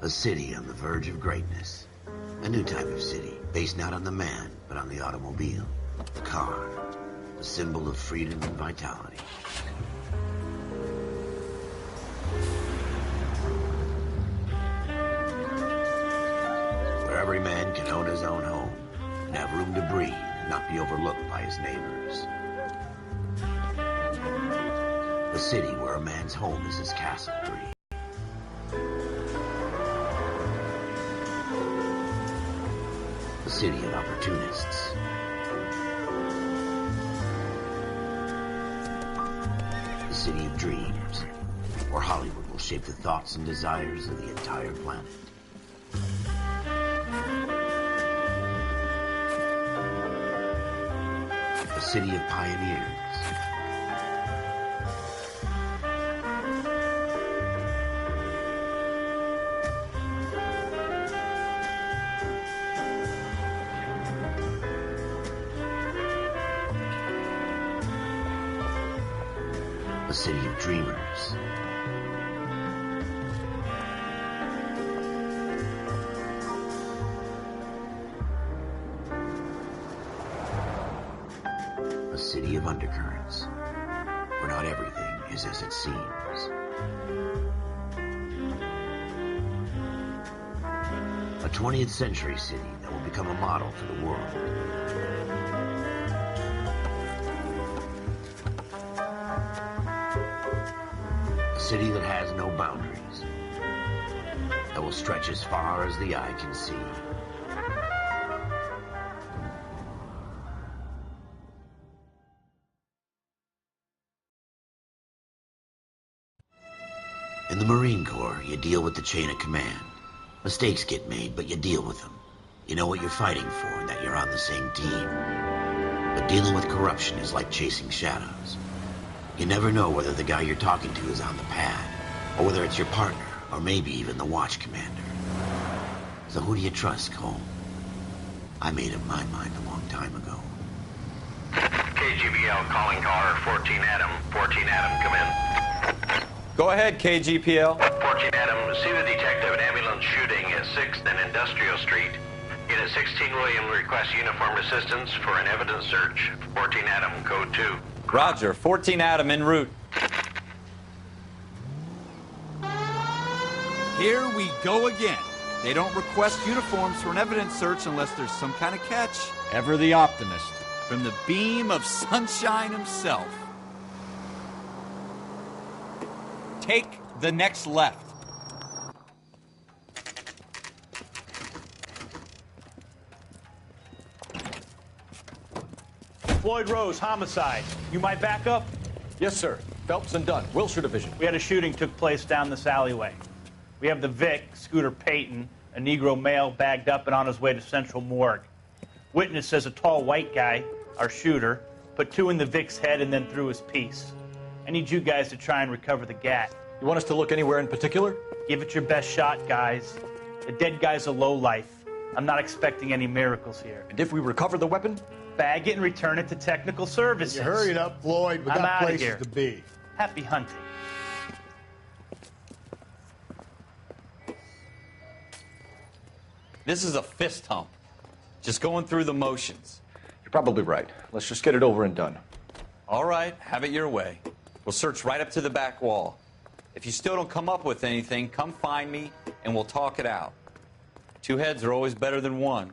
A city on the verge of greatness. A new type of city, based not on the man, but on the automobile. The car. The symbol of freedom and vitality. Where every man can own his own home, and have room to breathe, and not be overlooked by his neighbors. A city where a man's home is his castle dream. A city of opportunists. A city of dreams, where Hollywood will shape the thoughts and desires of the entire planet. A city of pioneers. A city of dreamers. A city of undercurrents, where not everything is as it seems. A 20th century city that will become a model for the world. A city that has no boundaries, that will stretch as far as the eye can see. In the Marine Corps, you deal with the chain of command. Mistakes get made, but you deal with them. You know what you're fighting for and that you're on the same team. But dealing with corruption is like chasing shadows. You never know whether the guy you're talking to is on the pad, or whether it's your partner, or maybe even the watch commander. So who do you trust, Cole? I made up my mind a long time ago. KGBL calling caller 14 Adam. 14 Adam, come in. Go ahead, KGPL. 14 Adam, see the detective an ambulance shooting at 6th and Industrial Street. Unit 16 William requests uniformed assistance for an evidence search. 14 Adam, code 2. Roger, 14 Adam en route. Here we go again. They don't request uniforms for an evidence search unless there's some kind of catch. Ever the optimist. From the beam of sunshine himself. Take the next left. Floyd Rose, homicide. You my backup? Yes, sir. Phelps and Dunn, Wilshire Division. We had a shooting took place down this alleyway. We have the Vic, Scooter Payton, a Negro male bagged up and on his way to Central Morgue. Witness says a tall white guy, our shooter, put 2 in the Vic's head and then threw his piece. I need you guys to try and recover the gat. You want us to look anywhere in particular? Give it your best shot, guys. The dead guy's a lowlife. I'm not expecting any miracles here. And if we recover the weapon? Bag it and return it to technical services. You hurry it up, Floyd. We I'm got outta places here. to be. Happy hunting. This is a fist hump. Just going through the motions. You're probably right. Let's just get it over and done. All right, have it your way. We'll search right up to the back wall. If you still don't come up with anything, come find me and we'll talk it out. 2 heads are always better than 1.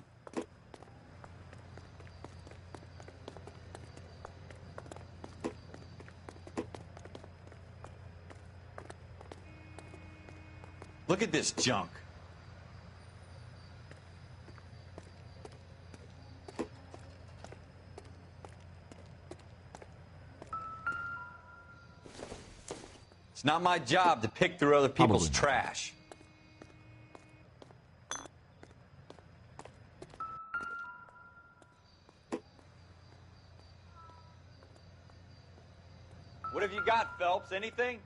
Look at this junk. It's not my job to pick through other people's trash. What have you got, Phelps? Anything?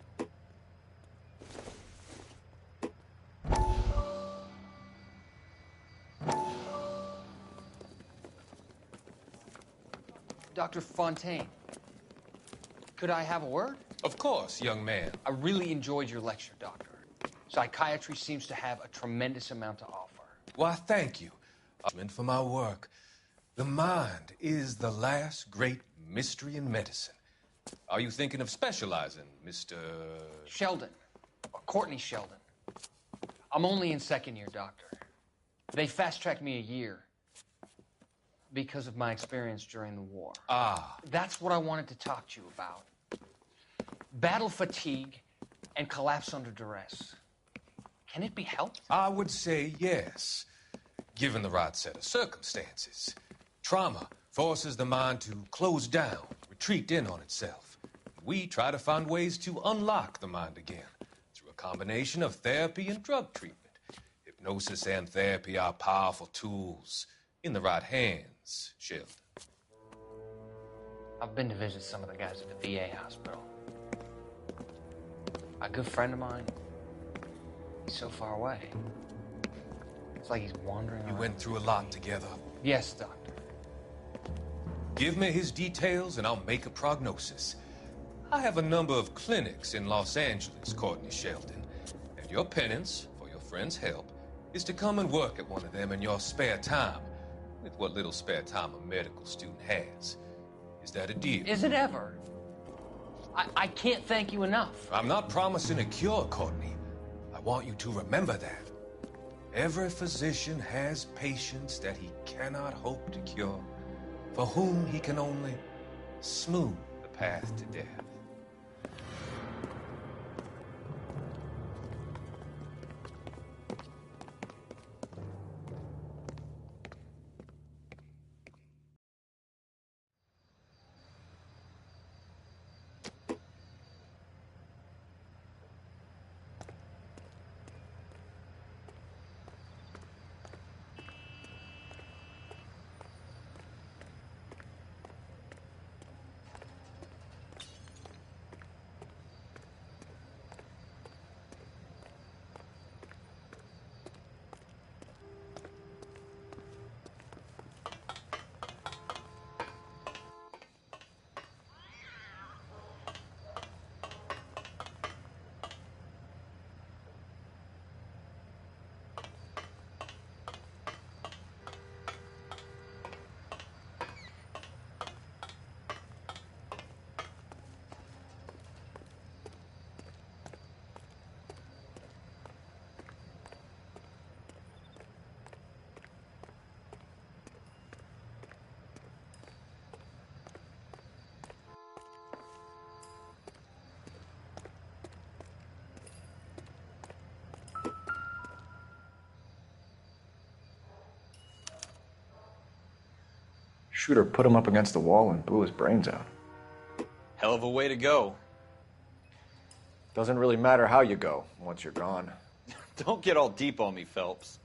Dr. Fontaine, could I have a word? Of course, young man. I really enjoyed your lecture, Doctor. Psychiatry seems to have a tremendous amount to offer. Why, thank you for my work. The mind is the last great mystery in medicine. Are you thinking of specializing, Mr. Sheldon, or Courtney Sheldon. I'm only in second year, Doctor. They fast-tracked me a year because of my experience during the war. Ah. That's what I wanted to talk to you about. Battle fatigue and collapse under duress. Can it be helped? I would say yes, given the right set of circumstances. Trauma forces the mind to close down, retreat in on itself. We try to find ways to unlock the mind again through a combination of therapy and drug treatment. Hypnosis and therapy are powerful tools in the right hands, Sheldon. I've been to visit some of the guys at the VA hospital. A good friend of mine, he's so far away. It's like he's wandering You around. went through a lot together. Yes, Doctor. Give me his details and I'll make a prognosis. I have a number of clinics in Los Angeles, Courtney Sheldon, and your penance for your friend's help is to come and work at one of them in your spare time, with what little spare time a medical student has. Is that a deal? Is it ever? I can't thank you enough. I'm not promising a cure, Courtney. I want you to remember that. Every physician has patients that he cannot hope to cure, for whom he can only smooth the path to death. Shooter put him up against the wall and blew his brains out. Hell of a way to go. Doesn't really matter how you go once you're gone. Don't get all deep on me, Phelps.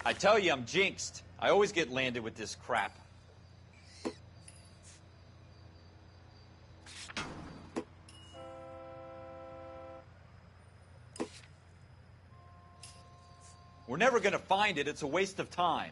I tell you, I'm jinxed. I always get landed with this crap. We're never going to find it. It's a waste of time.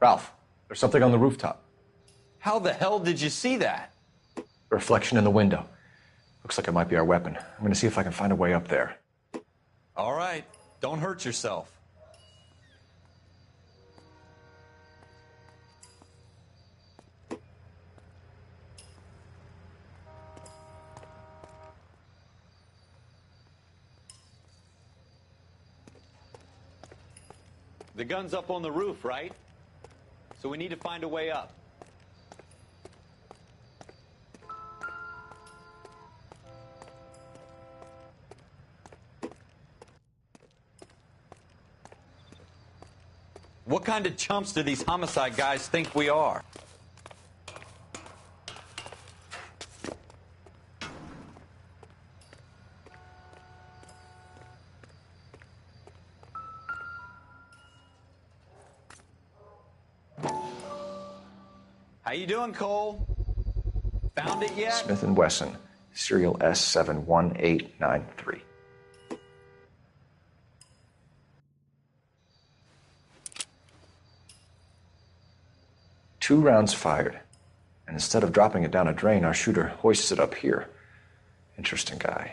Ralph, there's something on the rooftop. How the hell did you see that? Reflection in the window. Looks like it might be our weapon. I'm gonna see if I can find a way up there. All right. Don't hurt yourself. The gun's up on the roof, right? So we need to find a way up. What kind of chumps do these homicide guys think we are? How you doing, Cole? Found it yet? Smith & Wesson, serial S71893. Two rounds fired, and instead of dropping it down a drain, our shooter hoists it up here. Interesting guy.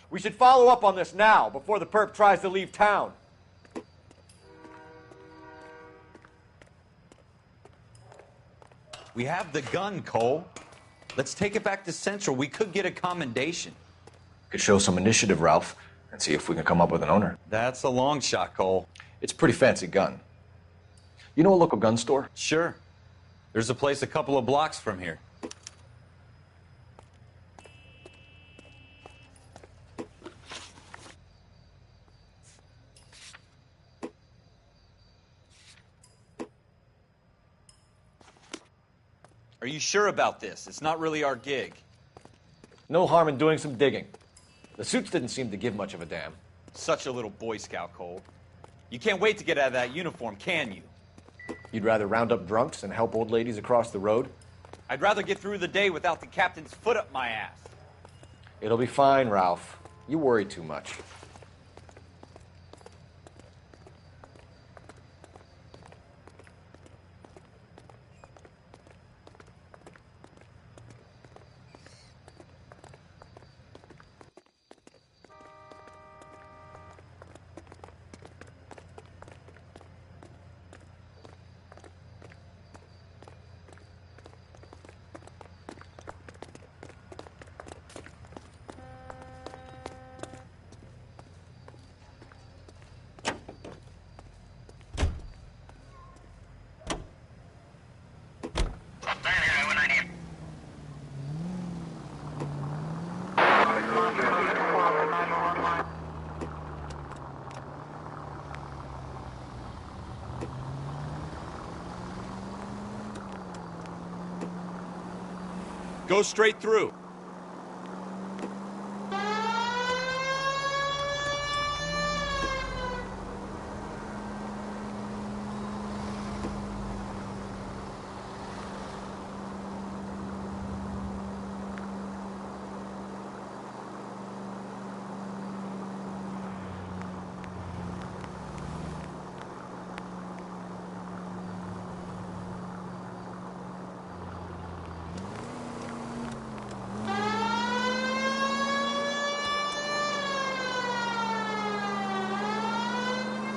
We should follow up on this now, before the perp tries to leave town. We have the gun, Cole. Let's take it back to Central. We could get a commendation. Could show some initiative, Ralph, and see if we can come up with an owner. That's a long shot, Cole. It's a pretty fancy gun. You know a local gun store? Sure. There's a place a couple of blocks from here. Are you sure about this? It's not really our gig. No harm in doing some digging. The suits didn't seem to give much of a damn. Such a little Boy Scout, Cole. You can't wait to get out of that uniform, can you? You'd rather round up drunks than help old ladies across the road? I'd rather get through the day without the captain's foot up my ass. It'll be fine, Ralph. You worry too much. Go straight through.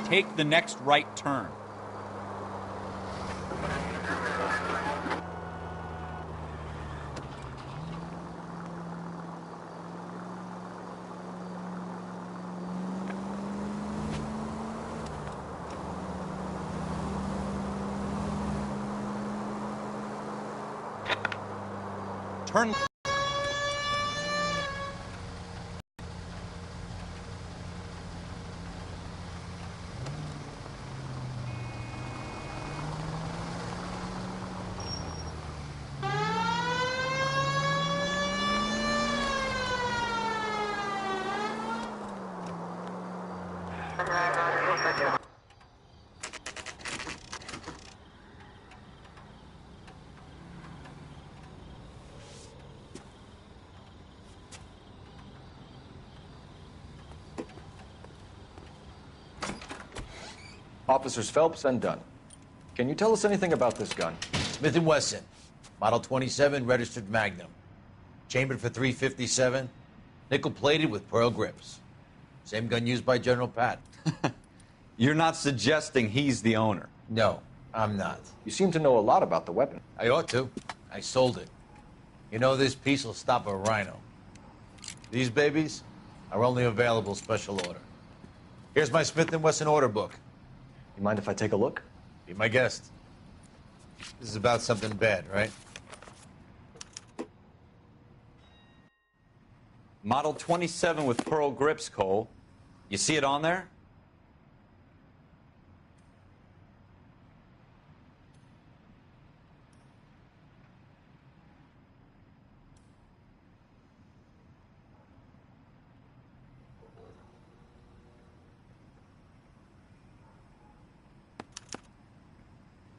Take the next right turn. Turn. Officers Phelps and Dunn. Can you tell us anything about this gun? Smith & Wesson, Model 27, registered Magnum. Chambered for .357, nickel-plated with pearl grips. Same gun used by General Patton. You're not suggesting he's the owner? No, I'm not. You seem to know a lot about the weapon. I ought to. I sold it. You know, this piece will stop a rhino. These babies are only available special order. Here's my Smith & Wesson order book. You mind if I take a look? Be my guest. This is about something bad, right? Model 27 with pearl grips, Cole. You see it on there?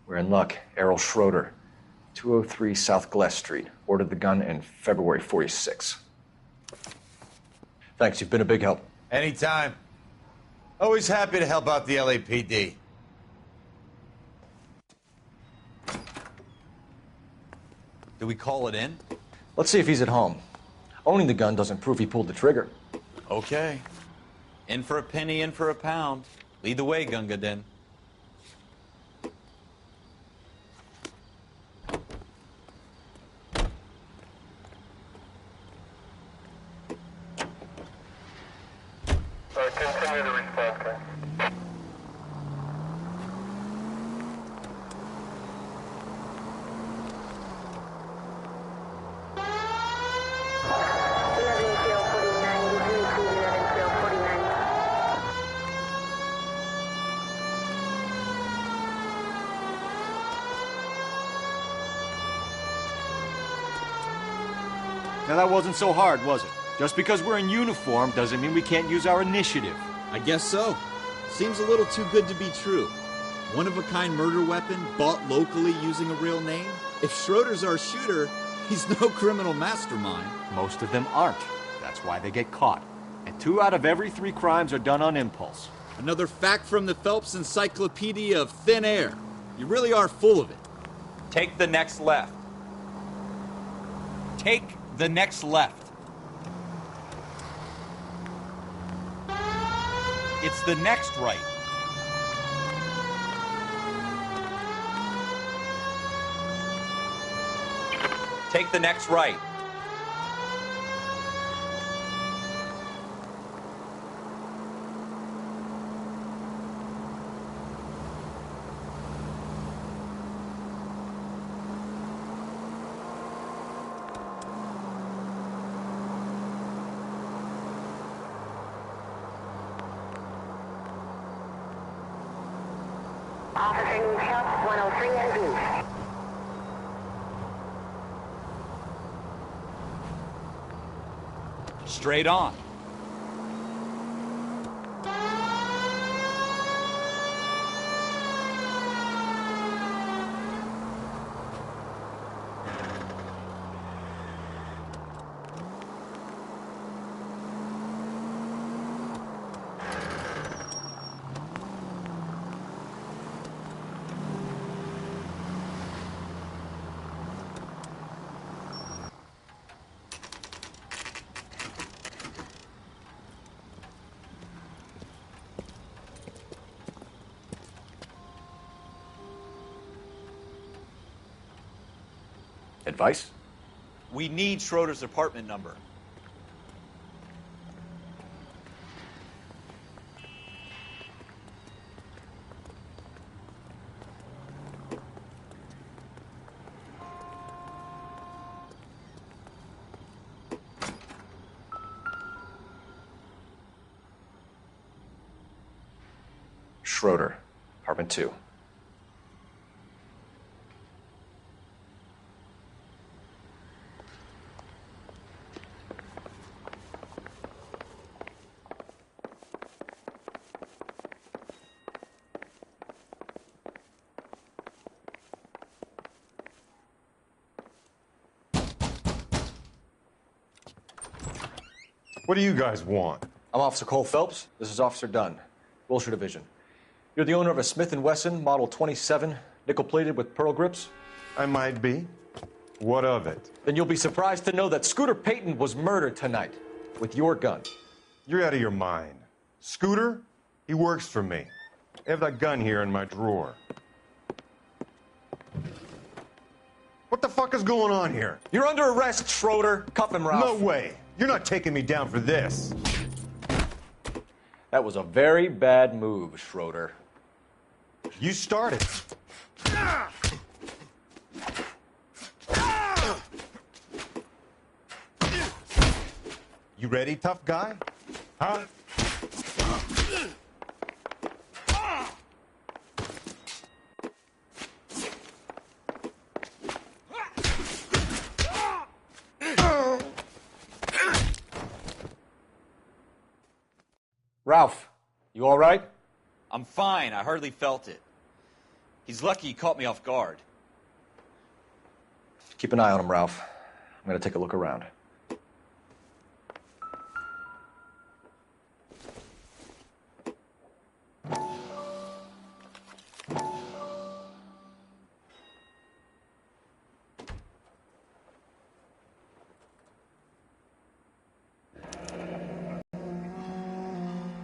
We're in luck. Errol Schroeder, 203 South Glass Street. Ordered the gun in February 46. Thanks, you've been a big help. Anytime. Always happy to help out the LAPD. Do we call it in? Let's see if he's at home. Owning the gun doesn't prove he pulled the trigger. Okay. In for a penny, in for a pound. Lead the way, Gunga Din. Continue the response, sir. Now that wasn't so hard, was it? Just because we're in uniform doesn't mean we can't use our initiative. I guess so. Seems a little too good to be true. One-of-a-kind murder weapon bought locally using a real name? If Schroeder's our shooter, he's no criminal mastermind. Most of them aren't. That's why they get caught. And 2 out of every 3 crimes are done on impulse. Another fact from the Phelps Encyclopedia of Thin Air. You really are full of it. Take the next left. Take the next left. It's the next right. Take the next right. Officer needs help, 103 and Booth. Straight on. Advice? We need Schroeder's apartment number. Schroeder, apartment 2. What do you guys want? I'm Officer Cole Phelps. This is Officer Dunn, Wilshire Division. You're the owner of a Smith & Wesson Model 27, nickel-plated with pearl grips? I might be. What of it? Then you'll be surprised to know that Scooter Payton was murdered tonight with your gun. You're out of your mind. Scooter? He works for me. I have that gun here in my drawer. What the fuck is going on here? You're under arrest, Schroeder. Cuff him, Ralph. No way. You're not taking me down for this. That was a very bad move, Schroeder. You started. You You ready, tough guy? Huh? Ralph, you all right? I'm fine. I hardly felt it. He's lucky he caught me off guard. Keep an eye on him, Ralph. I'm gonna take a look around.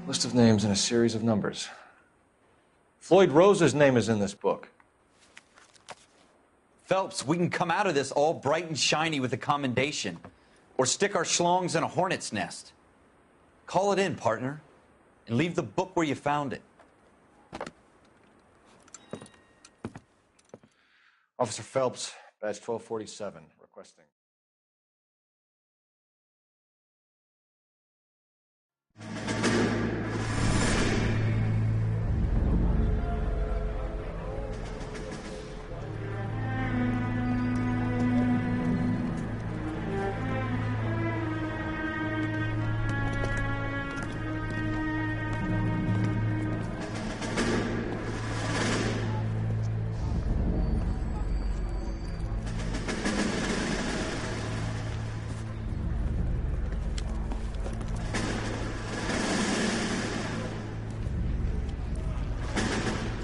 List of names and a series of numbers. Floyd Rose's name is in this book. Phelps, we can come out of this all bright and shiny with a commendation. Or stick our schlongs in a hornet's nest. Call it in, partner. And leave the book where you found it. Officer Phelps, badge 1247, requesting.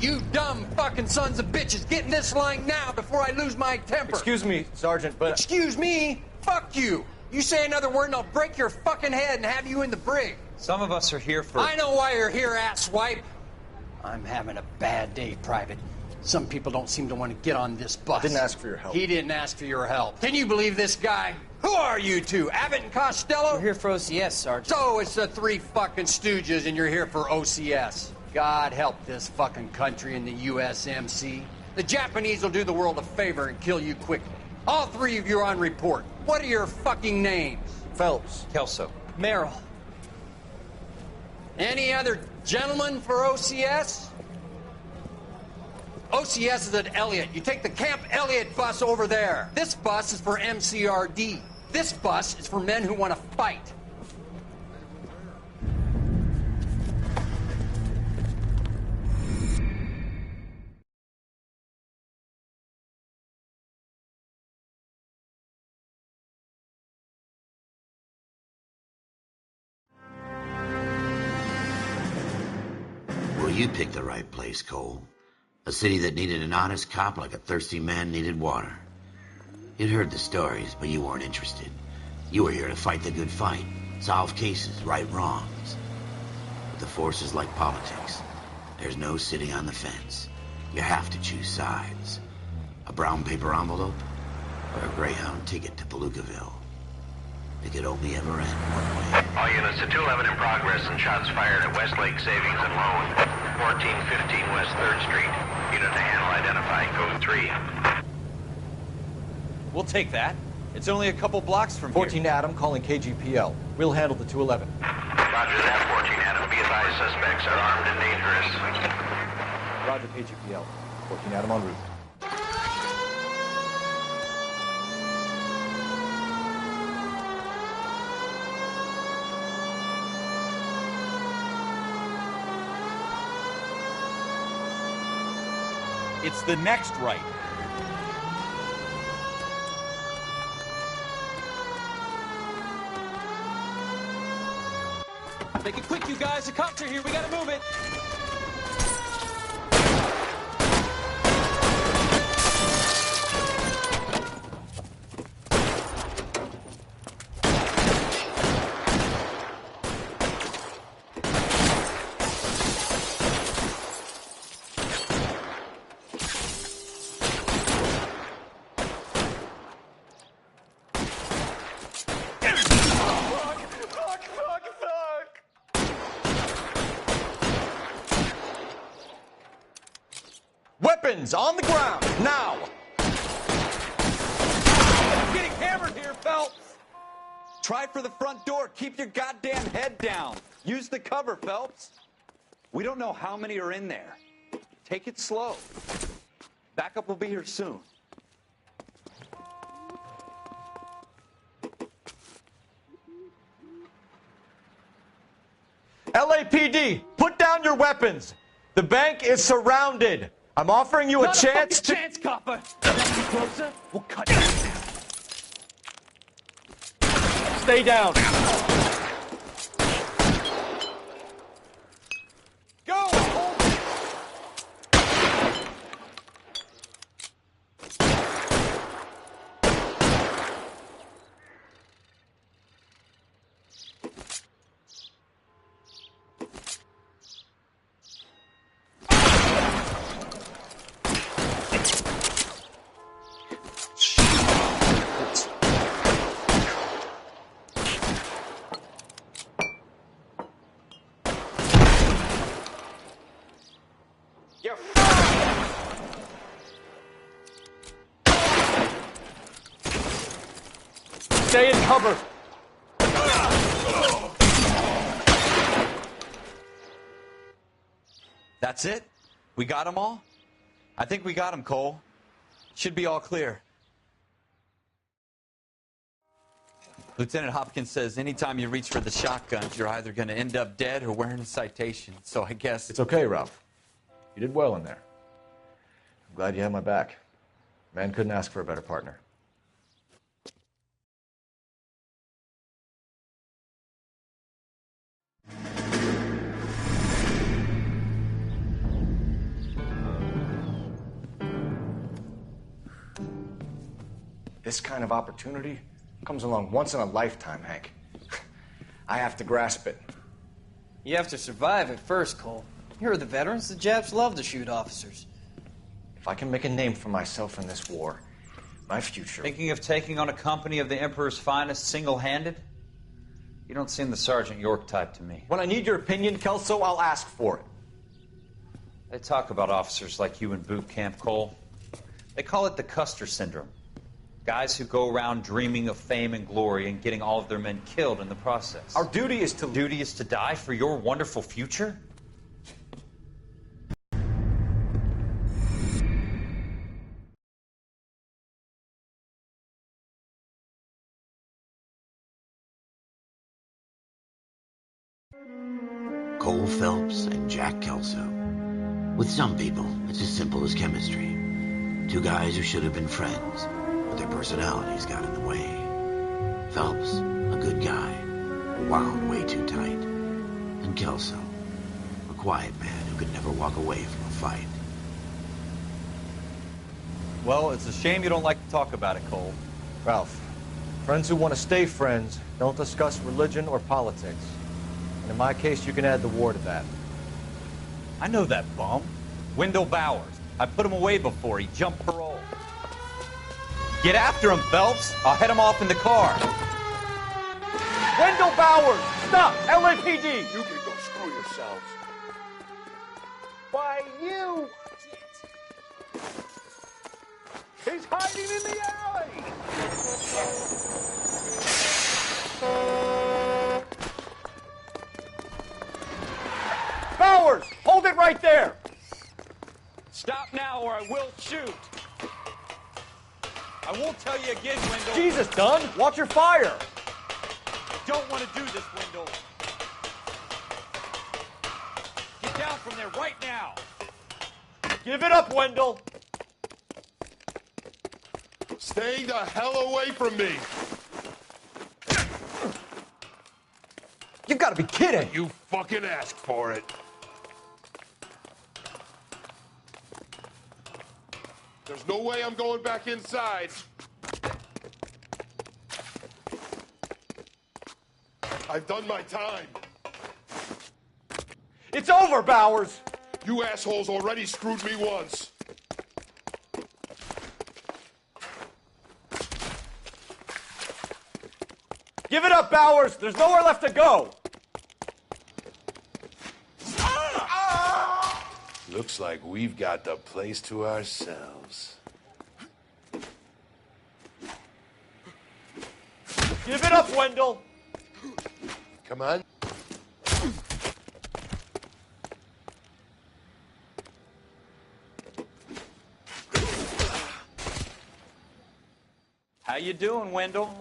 You dumb fucking sons of bitches, get in this line now before I lose my temper. Excuse me, Sergeant, but... Excuse me? Fuck you. You say another word and I'll break your fucking head and have you in the brig. Some of us are here for... I know why you're here, asswipe. I'm having a bad day, Private. Some people don't seem to want to get on this bus. I didn't ask for your help. He didn't ask for your help. Can you believe this guy? Who are you two? Abbott and Costello? We're here for OCS, Sergeant. So it's the three fucking stooges and you're here for OCS. God help this fucking country and the USMC. The Japanese will do the world a favor and kill you quickly. All three of you are on report. What are your fucking names? Phelps. Kelso. Merrill. Any other gentlemen for OCS? OCS is at Elliott. You take the Camp Elliott bus over there. This bus is for MCRD. This bus is for men who want to fight. Well, you picked the right place, Cole. A city that needed an honest cop like a thirsty man needed water. You'd heard the stories, but you weren't interested. You were here to fight the good fight, solve cases, right wrongs. But the force is like politics. There's no sitting on the fence. You have to choose sides. A brown paper envelope or a Greyhound ticket to Palookaville. It could only ever end one way. All units to 211 in progress and shots fired at Westlake Savings and Loan, 1415 West 3rd Street. Unit to handle identify, code 3. We'll take that. It's only a couple blocks from 14 Adam calling KGPL. We'll handle the 211. Roger that, 14 Adam. Be advised, suspects are armed and dangerous. Roger, KGPL. 14 Adam en route. It's the next right. Make it quick, you guys. The cops are here. We gotta move it. Weapons on the ground, now! I'm getting hammered here, Phelps. Try for the front door. Keep your goddamn head down. Use the cover, Phelps. We don't know how many are in there. Take it slow. Backup will be here soon. LAPD, put down your weapons. The bank is surrounded. I'm offering you a chance to... chance, copper. Any closer, we'll cut you down. Stay down. Go! Hold it. Stay in cover. That's it? We got them all? I think we got them, Cole. Should be all clear. Lieutenant Hopkins says anytime you reach for the shotguns, you're either going to end up dead or wearing a citation. So I guess... It's okay, Ralph. You did well in there. I'm glad you had my back. Man couldn't ask for a better partner. This kind of opportunity comes along once in a lifetime, Hank. I have to grasp it. You have to survive it first, Cole. You're the veterans. The Japs love to shoot officers. If I can make a name for myself in this war, my future... Thinking of taking on a company of the Emperor's finest single-handed? You don't seem the Sergeant York type to me. When I need your opinion, Kelso, I'll ask for it. They talk about officers like you in boot camp, Cole. They call it the Custer syndrome. Guys who go around dreaming of fame and glory and getting all of their men killed in the process. Our duty is to... Duty is to die for your wonderful future? Cole Phelps and Jack Kelso. With some people, it's as simple as chemistry. Two guys who should have been friends, but their personalities got in the way. Phelps, a good guy, wound way too tight. And Kelso, a quiet man who could never walk away from a fight. Well, it's a shame you don't like to talk about it, Cole. Ralph, friends who want to stay friends don't discuss religion or politics. And in my case, you can add the war to that. I know that bum. Wendell Bowers. I put him away before. He jumped parole. Get after him, Phelps. I'll head him off in the car. Wendell Bowers! Stop! LAPD! You can go screw yourselves. Why, you... He's hiding in the alley! Bowers! Hold it right there! Stop now or I will shoot. I won't tell you again, Wendell. Jesus, Dunn! Watch your fire! I don't want to do this, Wendell. Get down from there right now. Give it up, Wendell! Stay the hell away from me! You've got to be kidding! You fucking asked for it. There's no way I'm going back inside. I've done my time. It's over, Bowers! You assholes already screwed me once. Give it up, Bowers! There's nowhere left to go! Looks like we've got the place to ourselves. Give it up, Wendell. Come on. How you doing, Wendell?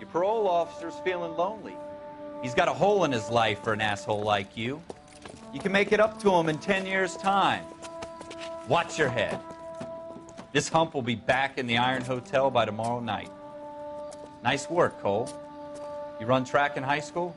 Your parole officer's feeling lonely. He's got a hole in his life for an asshole like you. You can make it up to him in 10 years' time. Watch your head. This hump will be back in the Iron Hotel by tomorrow night. Nice work, Cole. You run track in high school?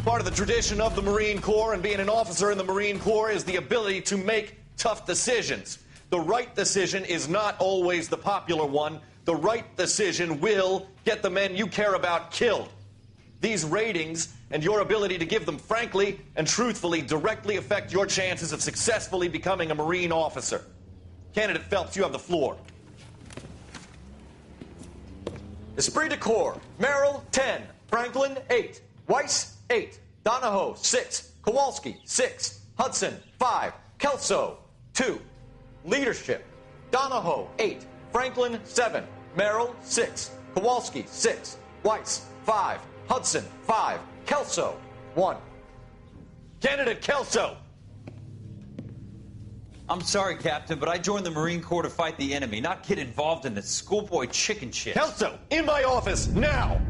Part of the tradition of the Marine Corps and being an officer in the Marine Corps is the ability to make tough decisions. The right decision is not always the popular one. The right decision will get the men you care about killed. These ratings and your ability to give them frankly and truthfully directly affect your chances of successfully becoming a Marine officer. Candidate Phelps, you have the floor. Esprit de Corps, Merrill, 10. Franklin, 8. Weiss, 8. Donahoe, 6. Kowalski, 6. Hudson, 5. Kelso, 2. Leadership, Donahoe, 8. Franklin, 7. Merrill, 6. Kowalski, 6. Weiss, 5. Hudson, 5. Kelso, 1. Candidate Kelso! I'm sorry, Captain, but I joined the Marine Corps to fight the enemy, not get involved in this schoolboy chicken shit. Kelso, in my office, now!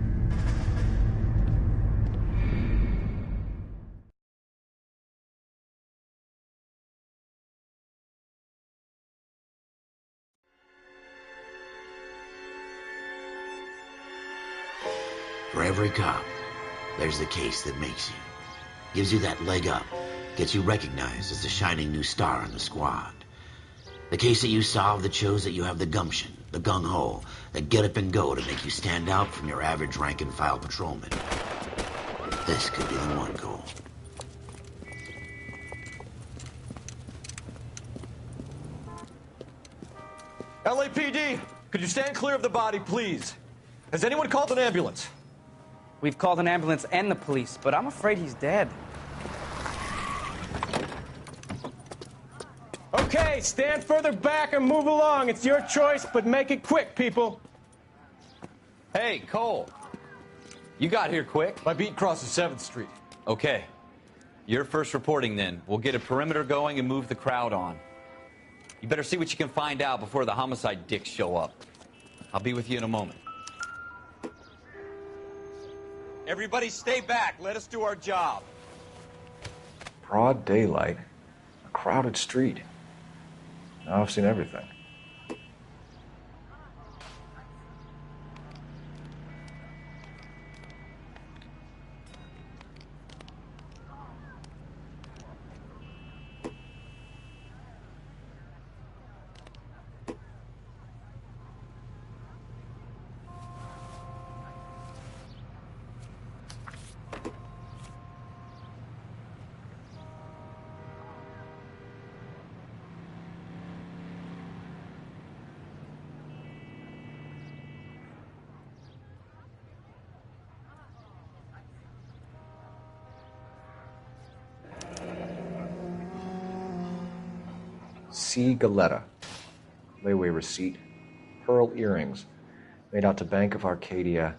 For every cop, there's the case that makes you. Gives you that leg up. Gets you recognized as the shining new star in the squad. The case that you solve that shows that you have the gumption, the gung-ho, the get up and go to make you stand out from your average rank-and-file patrolman. This could be the one, Cole. LAPD, could you stand clear of the body, please? Has anyone called an ambulance? We've called an ambulance and the police, but I'm afraid he's dead. Okay, stand further back and move along. It's your choice, but make it quick, people. Hey, Cole. You got here quick. My beat crosses 7th Street. Okay. You're first reporting then. We'll get a perimeter going and move the crowd on. You better see what you can find out before the homicide dicks show up. I'll be with you in a moment. Everybody stay back. Let us do our job. Broad daylight, a crowded street. Now I've seen everything. C. Galetta. Layaway receipt. Pearl earrings. Made out to Bank of Arcadia.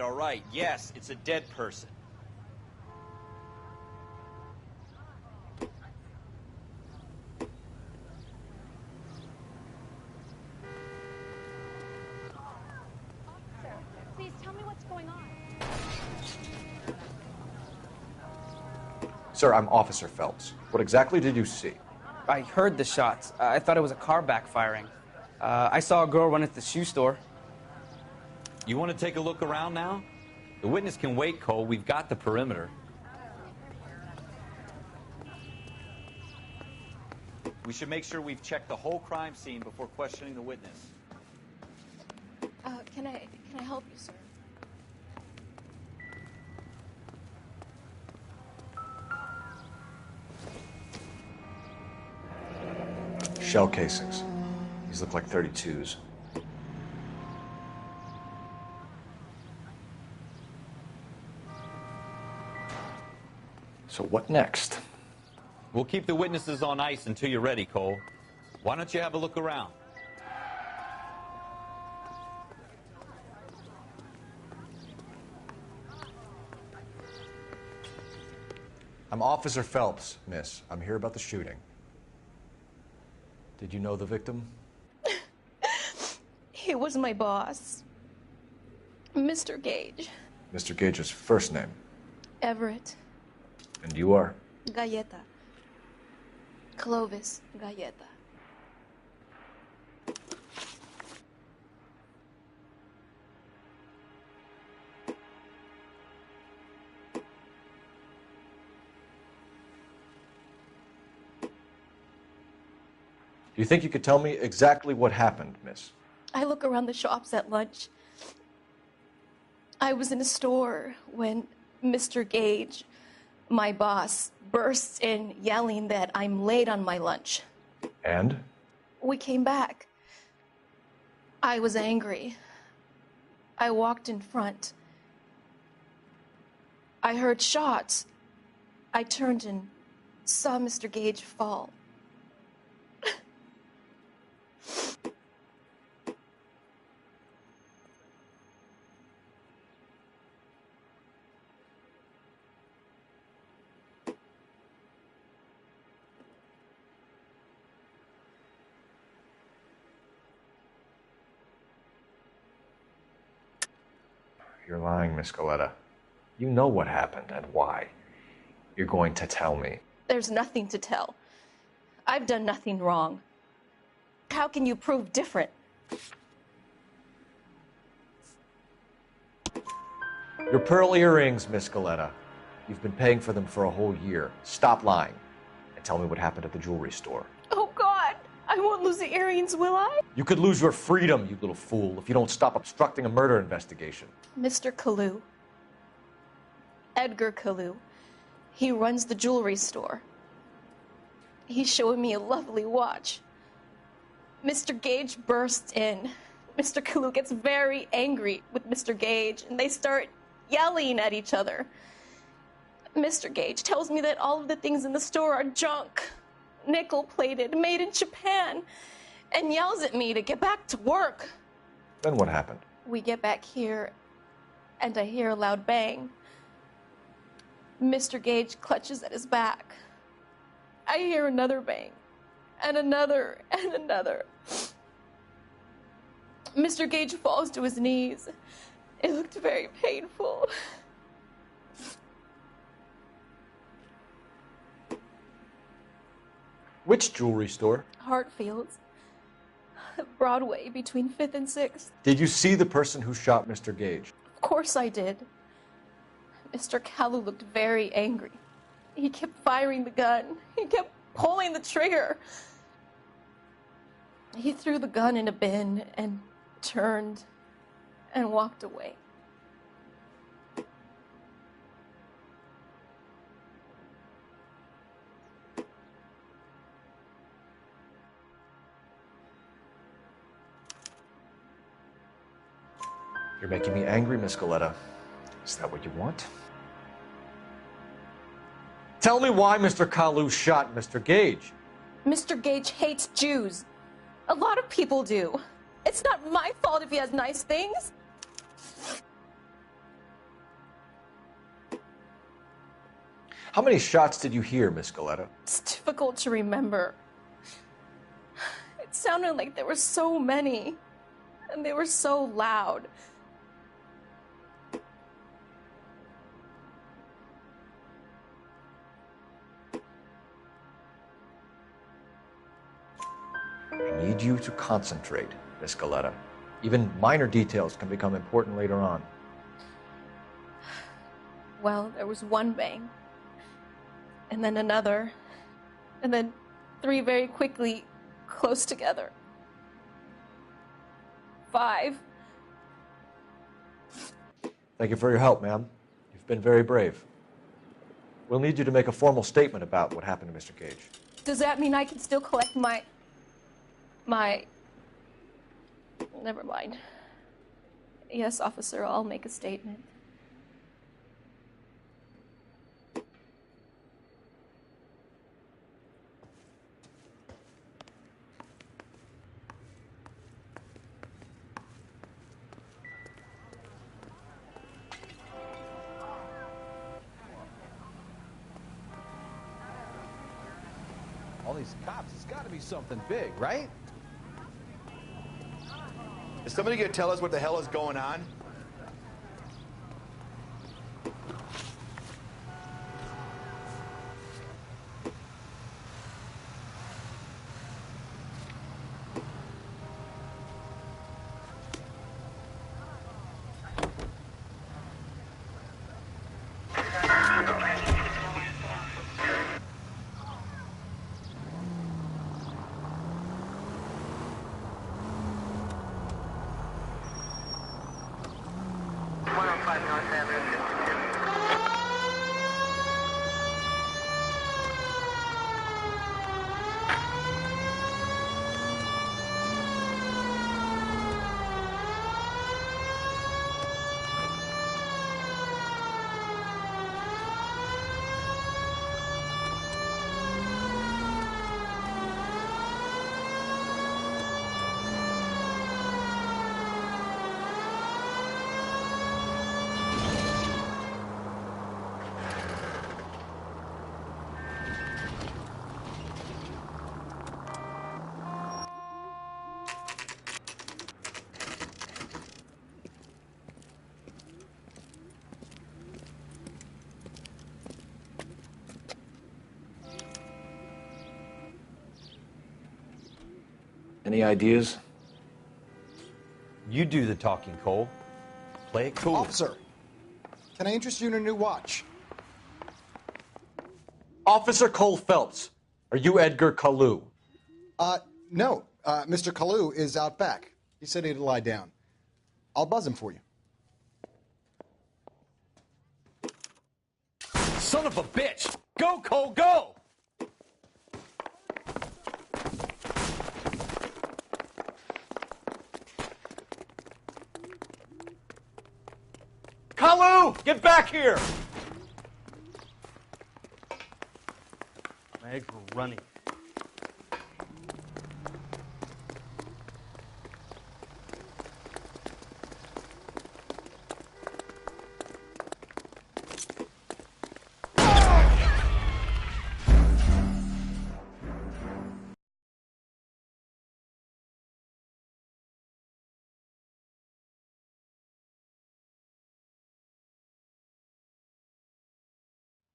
All right. Yes, it's a dead person. Please tell me what's going on. Sir, I'm Officer Phelps. What exactly did you see? I heard the shots. I thought it was a car backfiring. I saw a girl run at the shoe store. You want to take a look around now? The witness can wait, Cole. We've got the perimeter. We should make sure we've checked the whole crime scene before questioning the witness. Can I help you, sir? Shell casings. These look like 32s. So what next? We'll keep the witnesses on ice until you're ready, Cole. Why don't you have a look around? I'm Officer Phelps, miss. I'm here about the shooting. Did you know the victim? He was my boss, Mr. Gage. Mr. Gage's first name. Everett. And you are? Galleta. Clovis Galleta. Do you think you could tell me exactly what happened, miss? I look around the shops at lunch. I was in a store when Mr. Gage, my boss, bursts in yelling that I'm late on my lunch. And? We came back. I was angry. I walked in front. I heard shots. I turned and saw Mr. Gage fall. You're lying, Miss Galleta. You know what happened and why. You're going to tell me. There's nothing to tell. I've done nothing wrong. How can you prove different? Your pearl earrings, Miss Galleta. You've been paying for them for a whole year. Stop lying and tell me what happened at the jewelry store. Oh, God! I won't lose the earrings, will I? You could lose your freedom, you little fool, if you don't stop obstructing a murder investigation. Mr. Kalu. Edgar Kalu. He runs the jewelry store. He's showing me a lovely watch. Mr. Gage bursts in. Mr. Kalu gets very angry with Mr. Gage, and they start yelling at each other. Mr. Gage tells me that all of the things in the store are junk, nickel-plated, made in Japan, and yells at me to get back to work. Then what happened? We get back here, and I hear a loud bang. Mr. Gage clutches at his back. I hear another bang, and another, and another. Mr. Gage falls to his knees. It looked very painful. Which jewelry store? Hartfield's. Broadway, between 5th and 6th. Did you see the person who shot Mr. Gage? Of course I did. Mr. Kalu looked very angry. He kept firing the gun. He kept pulling the trigger. He threw the gun in a bin and turned and walked away. You're making me angry, Miss Galleta. Is that what you want? Tell me why Mr. Kalu shot Mr. Gage. Mr. Gage hates Jews. A lot of people do. It's not my fault if he has nice things. How many shots did you hear, Miss Galleta? It's difficult to remember. It sounded like there were so many, and they were so loud. I need you to concentrate, Miss Galleta. Even minor details can become important later on. Well, there was one bang, and then another, and then 3 very quickly, close together. 5. Thank you for your help, ma'am. You've been very brave. We'll need you to make a formal statement about what happened to Mr. Gage. Does that mean I can still collect my... Never mind. Yes, officer, I'll make a statement. All these cops, it's got to be something big, right? Is somebody going to tell us what the hell is going on? Any ideas? You do the talking, Cole. Play it cool. Officer, can I interest you in a new watch? Officer Cole Phelps, are you Edgar Kalu? No. Mr. Kalu is out back. He said he'd lie down. I'll buzz him for you. Son of a bitch! Go, Cole, go! Kalu, get back here! My eggs were running.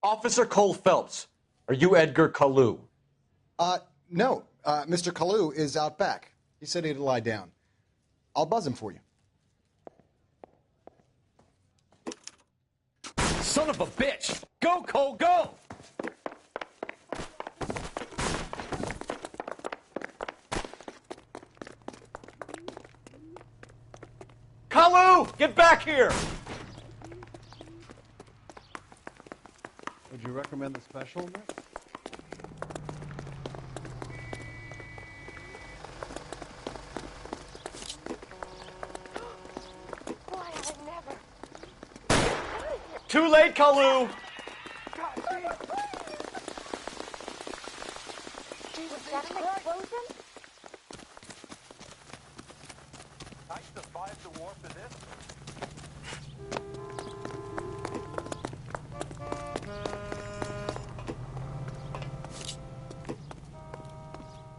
Officer Cole Phelps, are you Edgar Kalu? No. Mr. Kalu is out back. He said he'd lie down. I'll buzz him for you. Son of a bitch! Go, Cole, go! Kalu, get back here! Would you recommend the special, Nick? Too late, Kalu! Was that an explosion? I survived the war for this.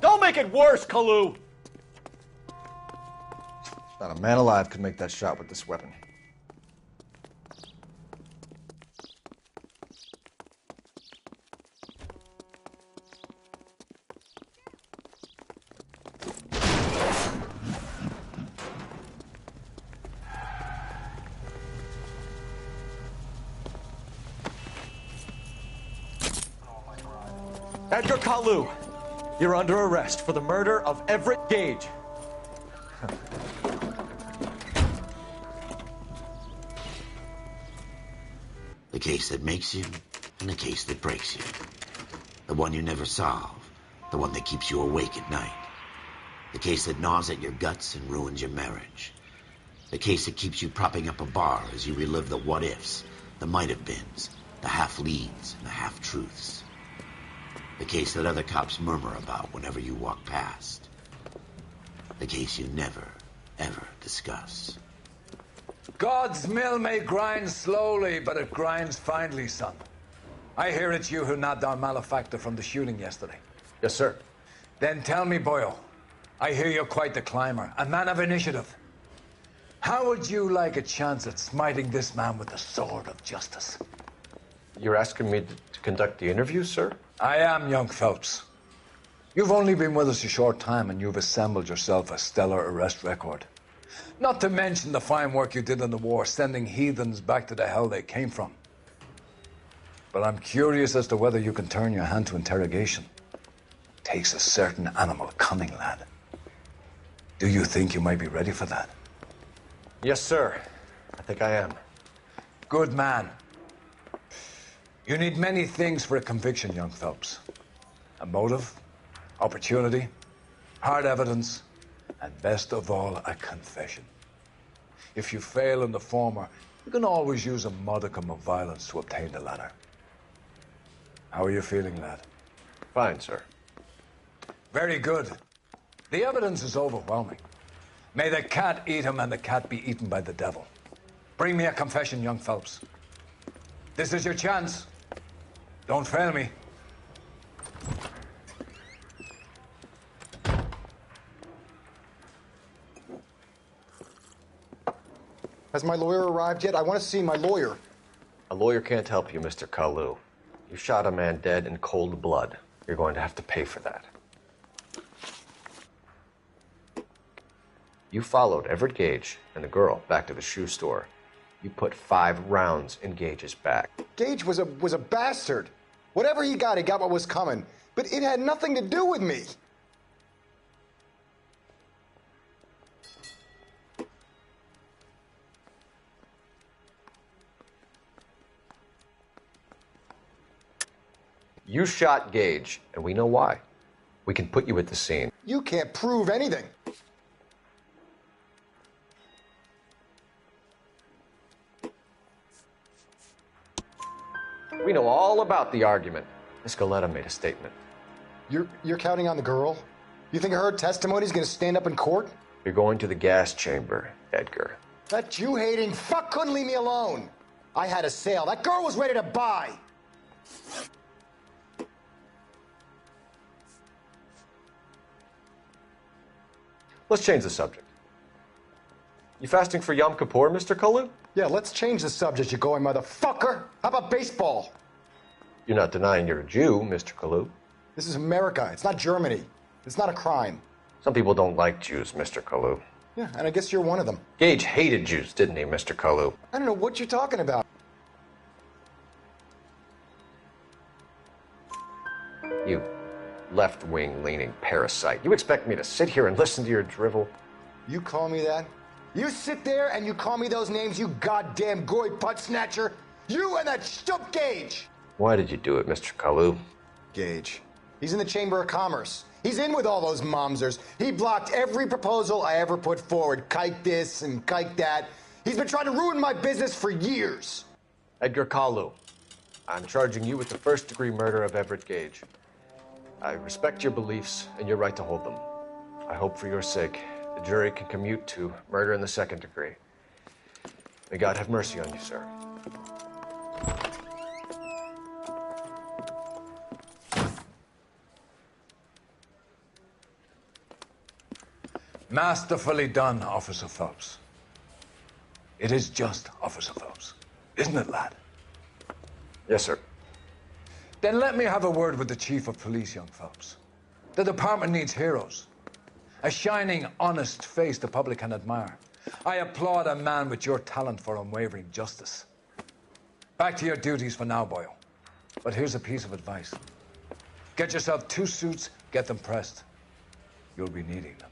Don't make it worse, Kalu! Not a man alive could make that shot with this weapon. Edgar Kalu, You're under arrest for the murder of Everett Gage. The case that makes you, and the case that breaks you. The one you never solve, the one that keeps you awake at night. The case that gnaws at your guts and ruins your marriage. The case that keeps you propping up a bar as you relive the what-ifs, the might-have-beens, the half-leads, and the half-truths. The case that other cops murmur about whenever you walk past. The case you never, ever discuss. God's mill may grind slowly, but it grinds finely, son. I hear it's you who nabbed our malefactor from the shooting yesterday. Yes, sir. Then tell me, Boyle, I hear you're quite the climber, a man of initiative. How would you like a chance at smiting this man with the sword of justice? You're asking me to conduct the interview, sir? I am, young Phelps. You've only been with us a short time, and you've assembled yourself a stellar arrest record. Not to mention the fine work you did in the war, sending heathens back to the hell they came from. But I'm curious as to whether you can turn your hand to interrogation. Takes a certain animal cunning, lad. Do you think you might be ready for that? Yes, sir. I think I am. Good man. You need many things for a conviction, young Phelps. A motive, opportunity, hard evidence, and best of all, a confession. If you fail in the former, you can always use a modicum of violence to obtain the latter. How are you feeling, lad? Fine, sir. Very good. The evidence is overwhelming. May the cat eat him and the cat be eaten by the devil. Bring me a confession, young Phelps. This is your chance. Don't fail me. Has my lawyer arrived yet? I want to see my lawyer. A lawyer can't help you, Mr. Kalu. You shot a man dead in cold blood. You're going to have to pay for that. You followed Everett Gage and the girl back to the shoe store. You put 5 rounds in Gage's back. Gage was a bastard. Whatever he got what was coming. But it had nothing to do with me. You shot Gage, and we know why. We can put you at the scene. You can't prove anything. We know all about the argument. Miss Galetta made a statement. You're counting on the girl? You think her testimony's gonna stand up in court? You're going to the gas chamber, Edgar. That Jew-hating fuck couldn't leave me alone. I had a sale. That girl was ready to buy. Let's change the subject. You fasting for Yom Kippur, Mr. Kalu? Yeah, let's change the subject, you going motherfucker. How about baseball? You're not denying you're a Jew, Mr. Kalu. This is America. It's not Germany. It's not a crime. Some people don't like Jews, Mr. Kalu. Yeah, and I guess you're one of them. Gage hated Jews, didn't he, Mr. Kalu? I don't know what you're talking about. You left-wing leaning parasite. You expect me to sit here and listen to your drivel? You call me that? You sit there and you call me those names, you goddamn goy putt snatcher? You and that stump Gage! Why did you do it, Mr. Kalu? Gage. He's in the Chamber of Commerce. He's in with all those momsers. He blocked every proposal I ever put forward. Kike this and kike that. He's been trying to ruin my business for years. Edgar Kalu, I'm charging you with the first-degree murder of Everett Gage. I respect your beliefs and your right to hold them. I hope for your sake the jury can commute to murder in the second degree. May God have mercy on you, sir. Masterfully done, Officer Phelps. It is just Officer Phelps, isn't it, lad? Yes, sir. Then let me have a word with the Chief of Police, young Phelps. The department needs heroes. A shining, honest face the public can admire. I applaud a man with your talent for unwavering justice. Back to your duties for now, Boyle. But here's a piece of advice. Get yourself 2 suits Get them pressed. You'll be needing them.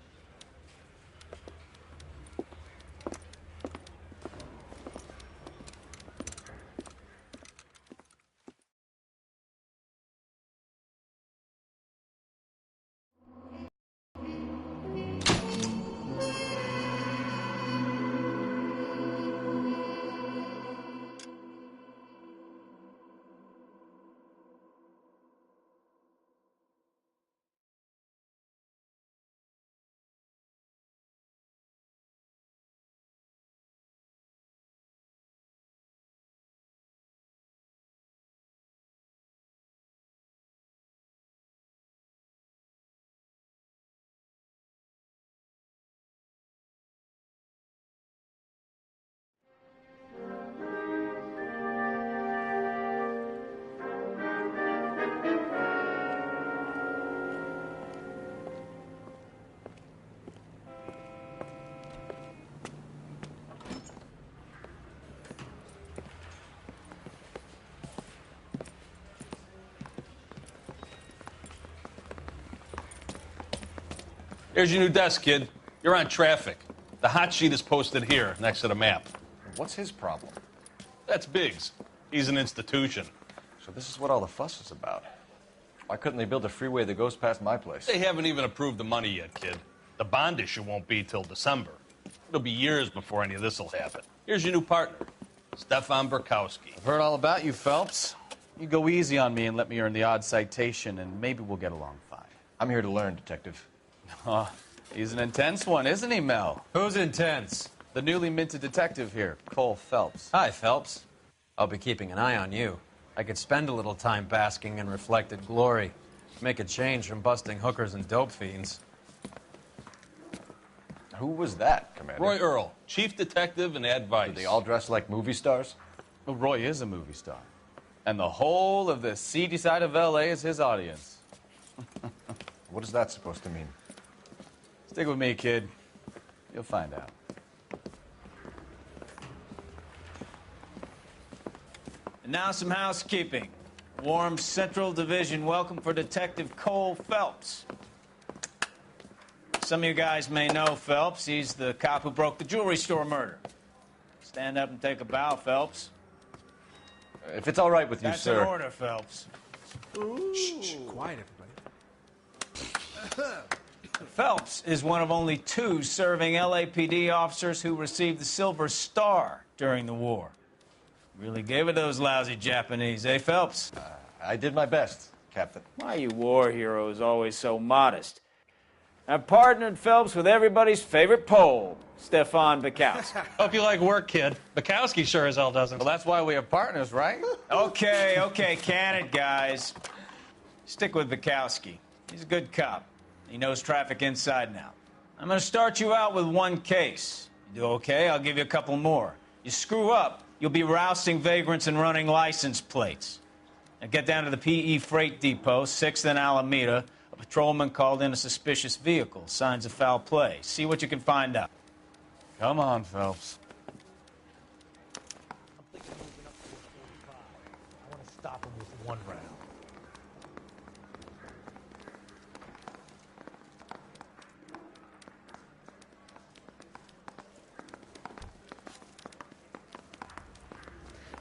Here's your new desk, kid. You're on traffic. The hot sheet is posted here, next to the map. What's his problem? That's Biggs. He's an institution. So this is what all the fuss is about. Why couldn't they build a freeway that goes past my place? They haven't even approved the money yet, kid. The bond issue won't be till December. It'll be years before any of this will happen. Here's your new partner, Stefan Burkowski. I've heard all about you, Phelps. You go easy on me and let me earn the odd citation, and maybe we'll get along fine. I'm here to learn, Detective. Oh, he's an intense one, isn't he, Mel? Who's intense? The newly minted detective here, Cole Phelps. Hi, Phelps. I'll be keeping an eye on you. I could spend a little time basking in reflected glory. Make a change from busting hookers and dope fiends. Who was that, Commander? Roy Earl, chief detective and advice. Do they all dress like movie stars? Well, Roy is a movie star. And the whole of the seedy side of L.A. is his audience. What is that supposed to mean? Stick with me, kid. You'll find out. And now some housekeeping. Warm Central Division welcome for Detective Cole Phelps. Some of you guys may know Phelps. He's the cop who broke the jewelry store murder. Stand up and take a bow, Phelps. If it's all right with you, That's sir. That's an order, Phelps. Shh, quiet, everybody. Phelps is one of only 2 serving LAPD officers who received the Silver Star during the war. Really gave it those lousy Japanese, eh, Phelps? I did my best, Captain. Why are you war heroes always so modest? I've partnered Phelps with everybody's favorite Pole, Stefan Burkowski. Hope you like work, kid. Bukowski sure as hell doesn't. Well, that's why we have partners, right? Okay, can it, guys. Stick with Burkowski. He's a good cop. He knows traffic inside and out. I'm going to start you out with 1 case. You do okay, I'll give you a couple more. You screw up, you'll be rousting vagrants and running license plates. Now get down to the PE Freight Depot, 6th and Alameda. A patrolman called in a suspicious vehicle. Signs of foul play. See what you can find out. Come on, Phelps. I'm thinking of moving up to 45. I want to stop him with 1 round.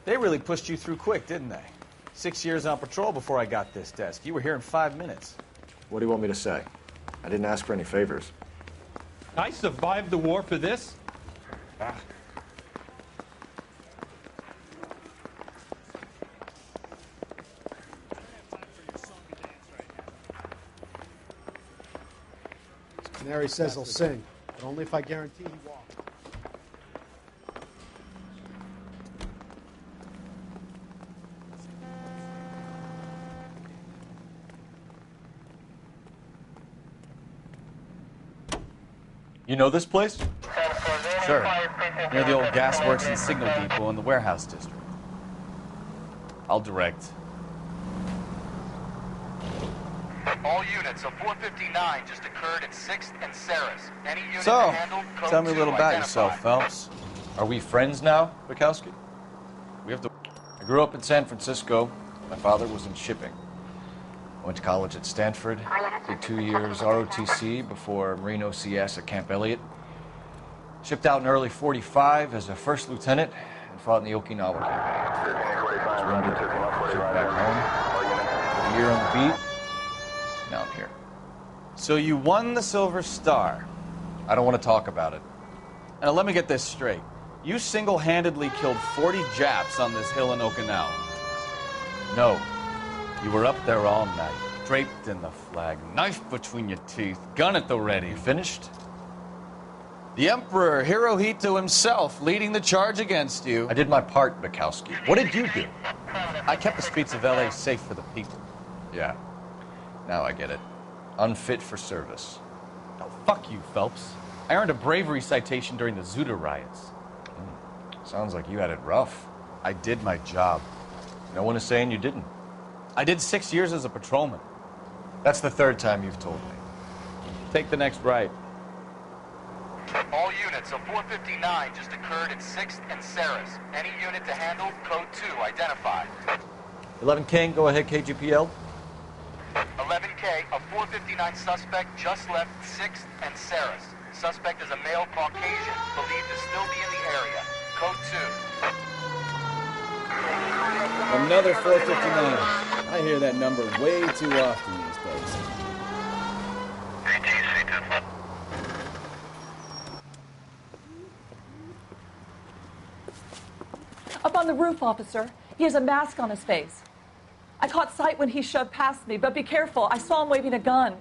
They really pushed you through quick, didn't they? 6 years on patrol before I got this desk. You were here in 5 minutes. What do you want me to say? I didn't ask for any favors. I survived the war for this? Canary says he'll sing, but only if I guarantee he walks. You know this place? Sure. Near the old gasworks and signal depot in the warehouse district. I'll direct. All units, a 459 just occurred at 6th and Saris. Any unit So, handled, code tell me a 2 little about identified. yourself, Phelps. Are we friends now, Bukowski? We have to... I grew up in San Francisco. My father was in shipping. Went to college at Stanford, did 2 years ROTC before Marine OCS at Camp Elliott. Shipped out in early 45 as a first lieutenant and fought in the Okinawa campaign. Was wounded, shipped back home, did a year on the beat, now I'm here. So you won the Silver Star. I don't want to talk about it. Now let me get this straight. You single-handedly killed 40 Japs on this hill in Okinawa. No. You were up there all night, draped in the flag, knife between your teeth, gun at the ready. You finished? The Emperor Hirohito himself leading the charge against you. I did my part, Bukowski. What did you do? I kept the streets of L.A. safe for the people. Yeah. Now I get it. Unfit for service. Oh, fuck you, Phelps. I earned a bravery citation during the Zuda riots. Sounds like you had it rough. I did my job. No one is saying you didn't. I did 6 years as a patrolman. That's the third time you've told me. Take the next right. All units, a 459 just occurred at 6th and Saris. Any unit to handle, code 2 identified. 11 King, go ahead, KGPL. 11K, a 459 suspect just left 6th and Saris. Suspect is a male Caucasian, believed to still be in the area. Code 2. Another 459. I hear that number way too often these days. Up on the roof, officer. He has a mask on his face. I caught sight when he shoved past me, but be careful. I saw him waving a gun.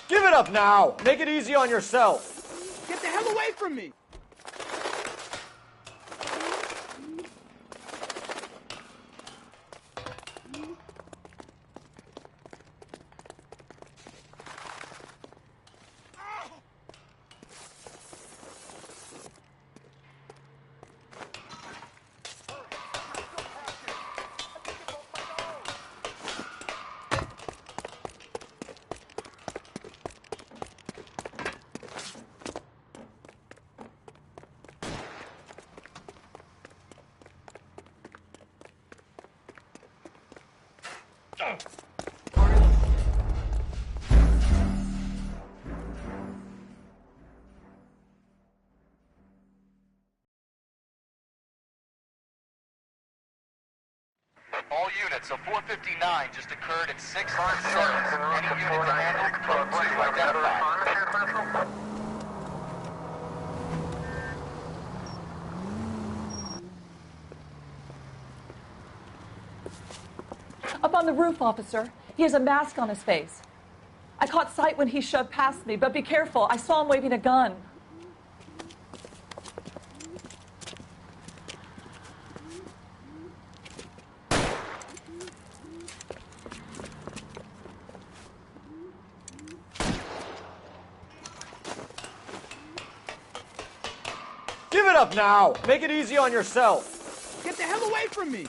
Give it up now! Make it easy on yourself! Get the hell away from me! All units, a 459 just occurred at 6th and Saris. Any unit to handle, code 2 identified. Up on the roof, officer. He has a mask on his face. I caught sight when he shoved past me, but be careful. I saw him waving a gun. Give it up now! Make it easy on yourself! Get the hell away from me!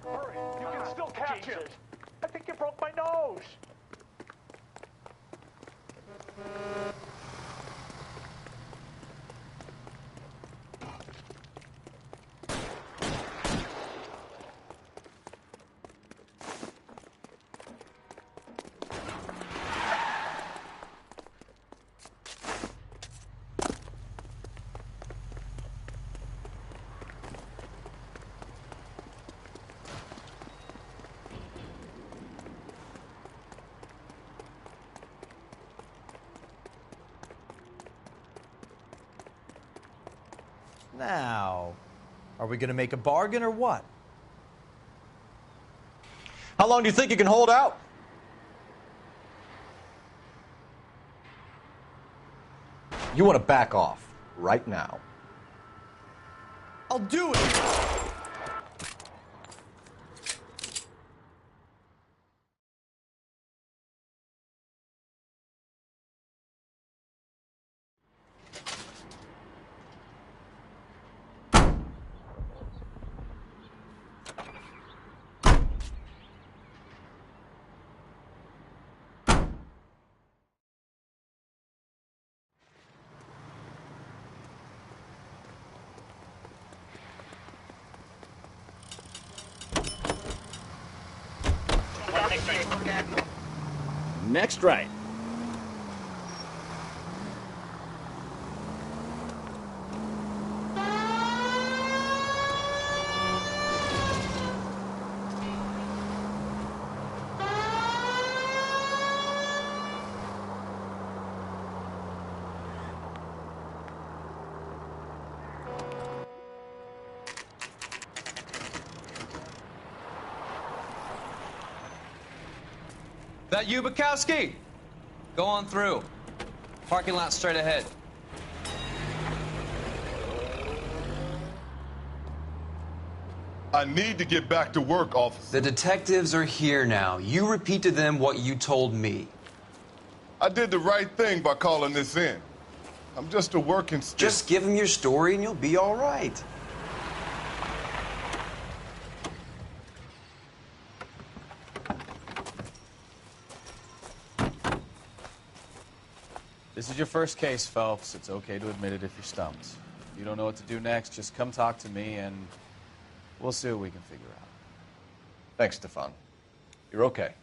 Hurry, you can still catch him! I think you broke my nose! Now, are we going to make a bargain or what? How long do you think you can hold out? You want to back off right now. I'll do it! Next right. That you, Bukowski? Go on through. Parking lot straight ahead. I need to get back to work, officer. The detectives are here now. You repeat to them what you told me. I did the right thing by calling this in. I'm just a working stiff. Just give them your story and you'll be all right. This is your first case, Phelps. It's okay to admit it if you're stumped. If you don't know what to do next, just come talk to me and we'll see what we can figure out. Thanks, Stefan. You're okay.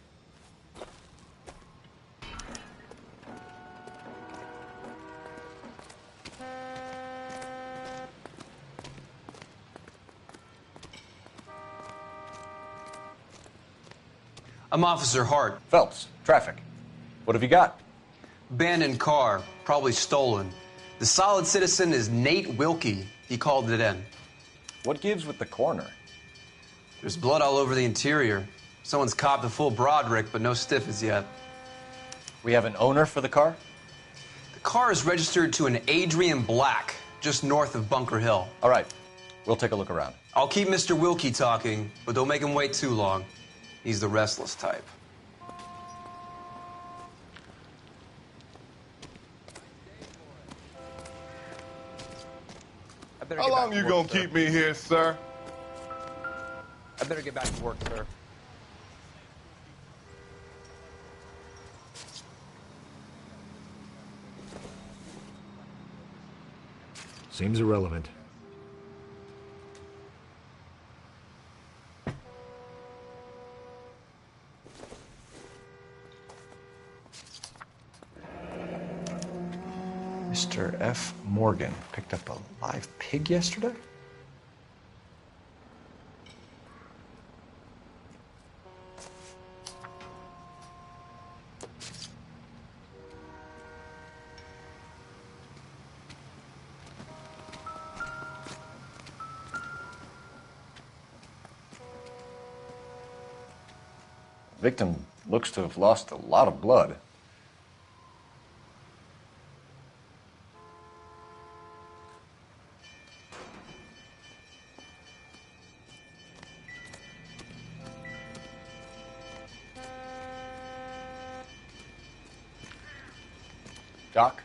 I'm Officer Hart. Phelps, traffic. What have you got? Abandoned car, probably stolen. The solid citizen is Nate Wilkie. He called it in. What gives with the coroner? There's blood all over the interior. Someone's copped a full Broderick, but no stiff as yet. We have an owner for the car? The car is registered to an Adrian Black, just north of Bunker Hill. All right. We'll take a look around. I'll keep Mr. Wilkie talking, but don't make him wait too long. He's the restless type. How long you gonna keep me here, sir? I better get back to work, sir. Seems irrelevant. Mr. F. Morgan picked up a live pig yesterday? Victim looks to have lost a lot of blood. Doc?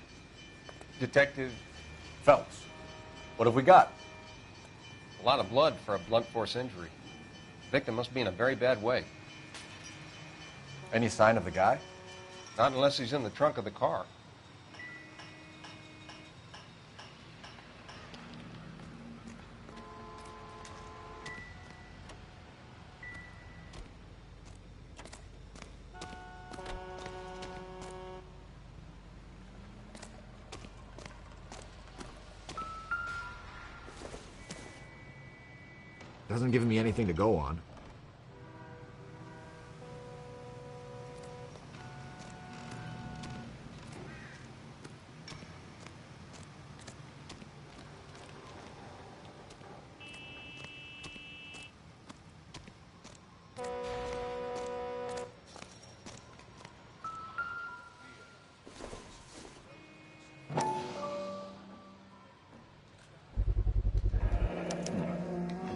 Detective Phelps. What have we got? A lot of blood for a blunt force injury. Victim must be in a very bad way. Any sign of the guy? Not unless he's in the trunk of the car. Doesn't give me anything to go on.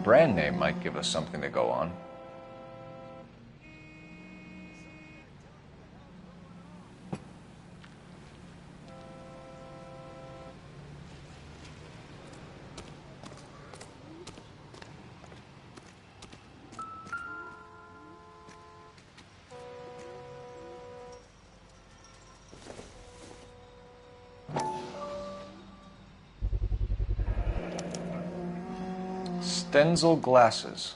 Brand name might give us something to go on. Stenzel glasses.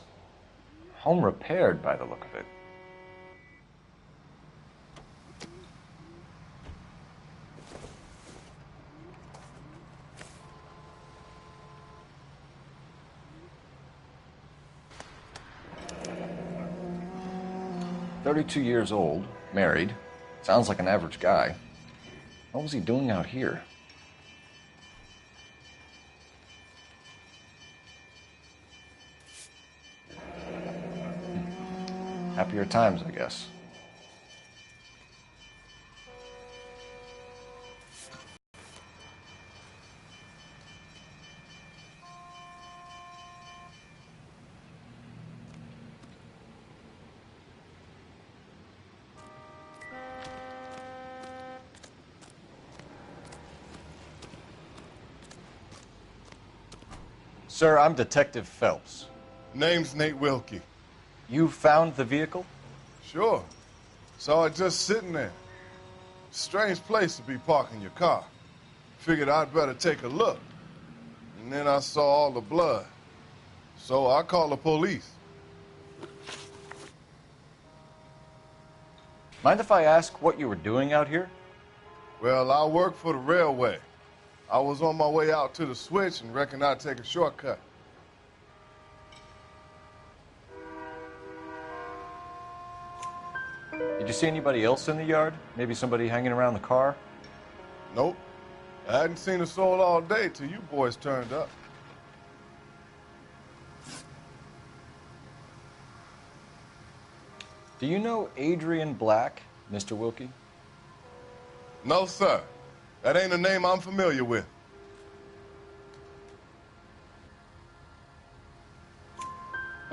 Home repaired by the look of it. 32 years old, married. Sounds like an average guy. What was he doing out here? Happier times, I guess. Sir, I'm Detective Phelps. Name's Nate Wilkie. You found the vehicle? Sure. Saw it just sitting there. Strange place to be parking your car. Figured I'd better take a look. And then I saw all the blood. So I called the police. Mind if I ask what you were doing out here? Well, I work for the railway. I was on my way out to the switch and reckoned I'd take a shortcut. Did you see anybody else in the yard? Maybe somebody hanging around the car? Nope. I hadn't seen a soul all day till you boys turned up. Do you know Adrian Black, Mr. Wilkie? No, sir. That ain't a name I'm familiar with.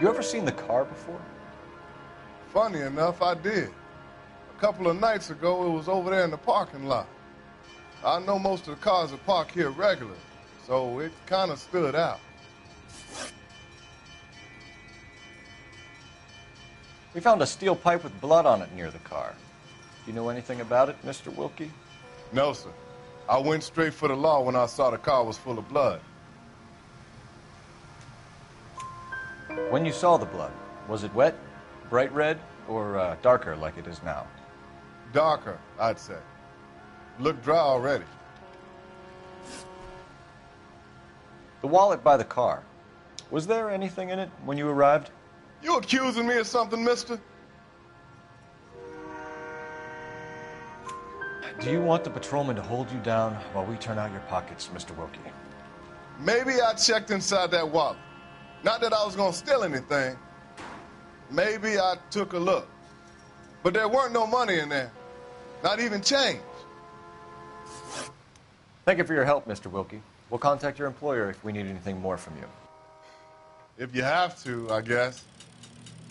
You ever seen the car before? Funny enough, I did. A couple of nights ago, it was over there in the parking lot. I know most of the cars are parked here regularly, so it kind of stood out. We found a steel pipe with blood on it near the car. Do you know anything about it, Mr. Wilkie? No, sir. I went straight for the law when I saw the car was full of blood. When you saw the blood, was it wet, bright red, or darker like it is now? Darker, I'd say. Looked dry already. The wallet by the car. Was there anything in it when you arrived? You accusing me of something, mister? Do you want the patrolman to hold you down while we turn out your pockets, Mr. Wilkie? Maybe I checked inside that wallet. Not that I was going to steal anything. Maybe I took a look. But there weren't no money in there. Not even change. Thank you for your help, Mr. Wilkie. We'll contact your employer if we need anything more from you. If you have to, I guess.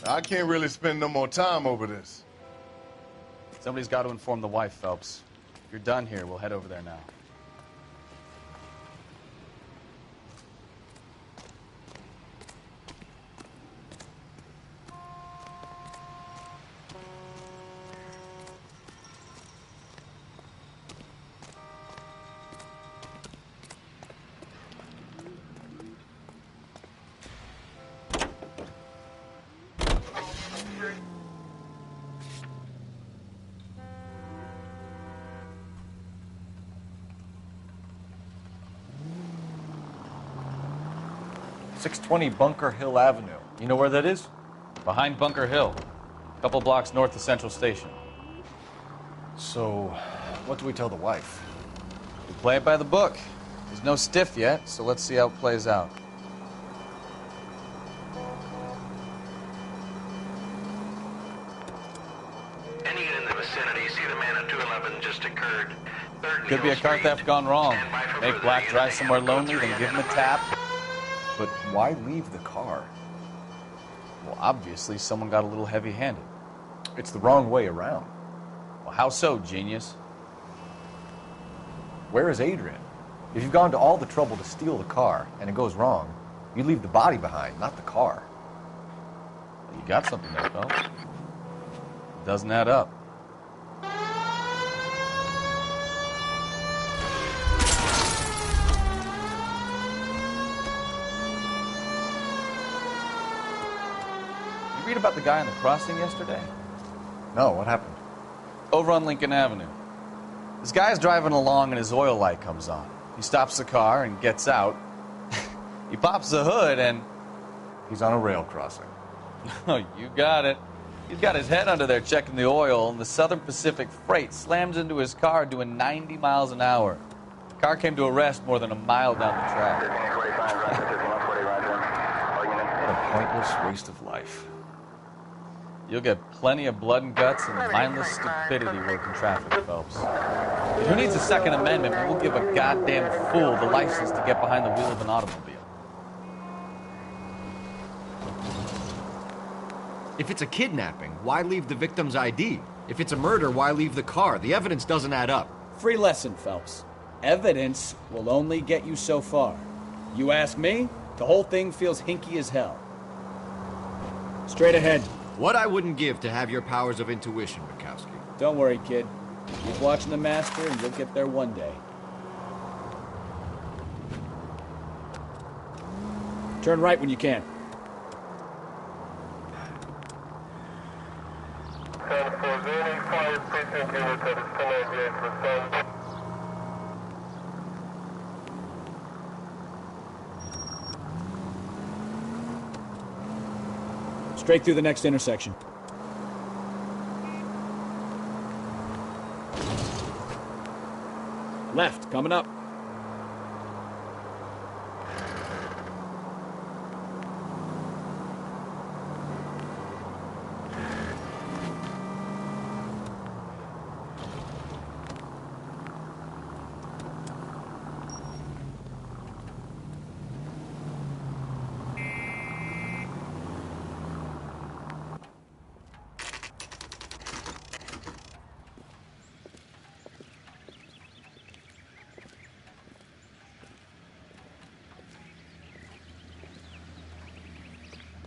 I can't really spend no more time over this. Somebody's got to inform the wife, Phelps. If you're done here, we'll head over there now. .620 Bunker Hill Avenue. You know where that is? Behind Bunker Hill. A couple blocks north of Central Station. So, what do we tell the wife? We play it by the book. There's no stiff yet, so let's see how it plays out. Any unit in the vicinity, see the man at 211 just occurred. Could be a car theft gone wrong. Make Black drive somewhere lonely, then give him a tap. But why leave the car? Well, obviously, someone got a little heavy-handed. It's the wrong way around. Well, how so, genius? Where is Adrian? If you've gone to all the trouble to steal the car and it goes wrong, you leave the body behind, not the car. You got something there, Phelps. Doesn't add up. You read about the guy on the crossing yesterday? No, what happened? Over on Lincoln Avenue. This guy's driving along and his oil light comes on. He stops the car and gets out. He pops the hood and... He's on a rail crossing. Oh, you got it. He's got his head under there checking the oil, and the Southern Pacific Freight slams into his car doing 90 miles an hour. The car came to a rest more than a mile down the track. What a pointless waste of life. You'll get plenty of blood and guts and mindless stupidity working traffic, Phelps. Who needs a Second Amendment when we'll give a goddamn fool the license to get behind the wheel of an automobile? If it's a kidnapping, why leave the victim's ID? If it's a murder, why leave the car? The evidence doesn't add up. Free lesson, Phelps. Evidence will only get you so far. You ask me, the whole thing feels hinky as hell. Straight ahead. What I wouldn't give to have your powers of intuition, Bukowski. Don't worry, kid. Keep watching the master and you'll get there one day. Turn right when you can. Straight through the next intersection. Left, coming up.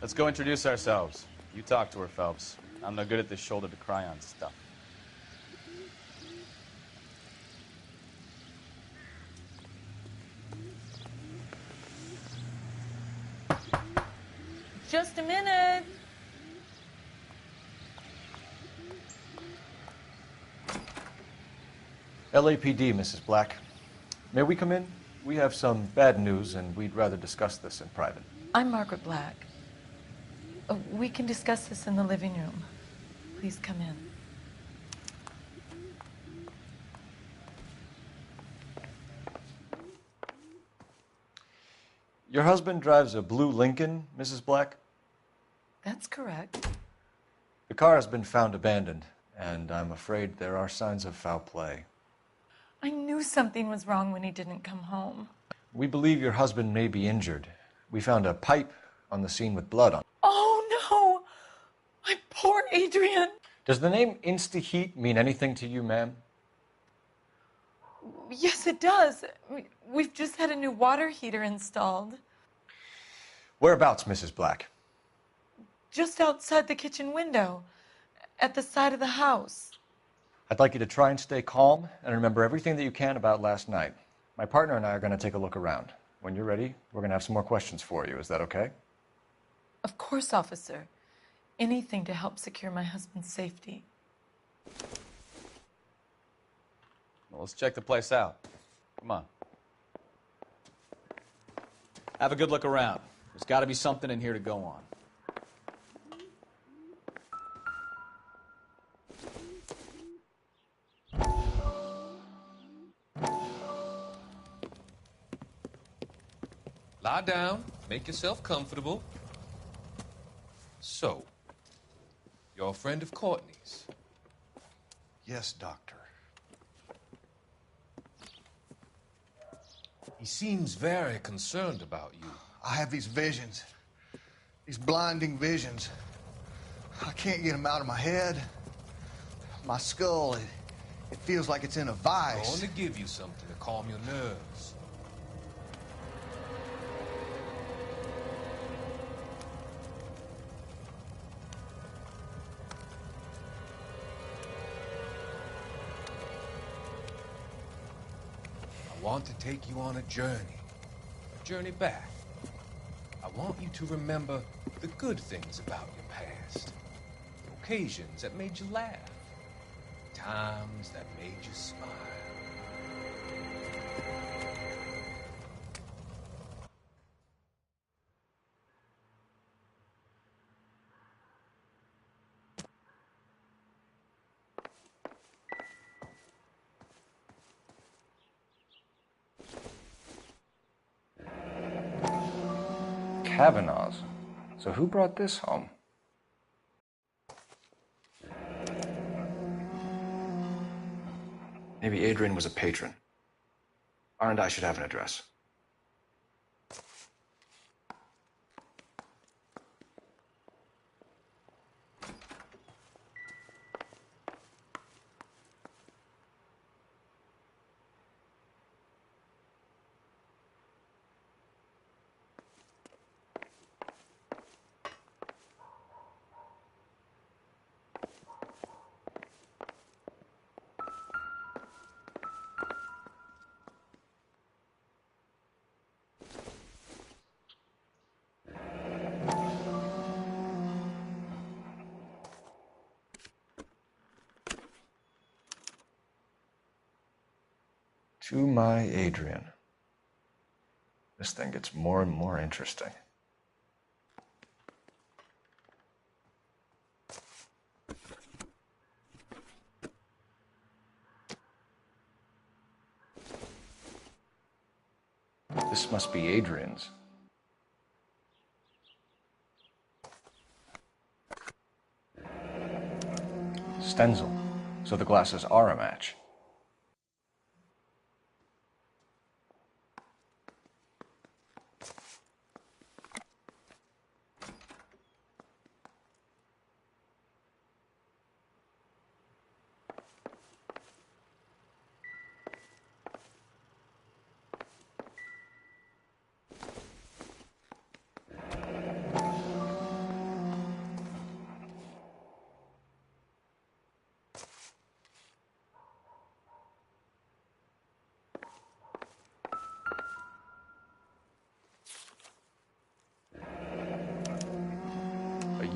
Let's go introduce ourselves. You talk to her, Phelps. I'm no good at this shoulder to cry on stuff. Just a minute. LAPD, Mrs. Black. May we come in? We have some bad news, and we'd rather discuss this in private. I'm Margaret Black. We can discuss this in the living room. Please come in. Your husband drives a blue Lincoln, Mrs. Black? That's correct. The car has been found abandoned, and I'm afraid there are signs of foul play. I knew something was wrong when he didn't come home. We believe your husband may be injured. We found a pipe on the scene with blood on it. Oh, no! My poor Adrian! Does the name Insta-Heat mean anything to you, ma'am? Yes, it does. We've just had a new water heater installed. Whereabouts, Mrs. Black? Just outside the kitchen window, at the side of the house. I'd like you to try and stay calm and remember everything that you can about last night. My partner and I are going to take a look around. When you're ready, we're going to have some more questions for you. Is that okay? Of course, officer. Anything to help secure my husband's safety. Well, let's check the place out. Come on. Have a good look around. There's got to be something in here to go on. Lie down, make yourself comfortable. So, you're a friend of Courtney's? Yes, Doctor. He seems very concerned about you. I have these visions, these blinding visions. I can't get them out of my head. My skull, it feels like it's in a vice. I want to give you something to calm your nerves. I want to take you on a journey back. I want you to remember the good things about your past, the occasions that made you laugh, times that made you smile. Kavanaughs. So who brought this home? Maybe Adrian was a patron. R&I should have an address. To my Adrian. This thing gets more and more interesting. This must be Adrian's. Stenzel. So the glasses are a match.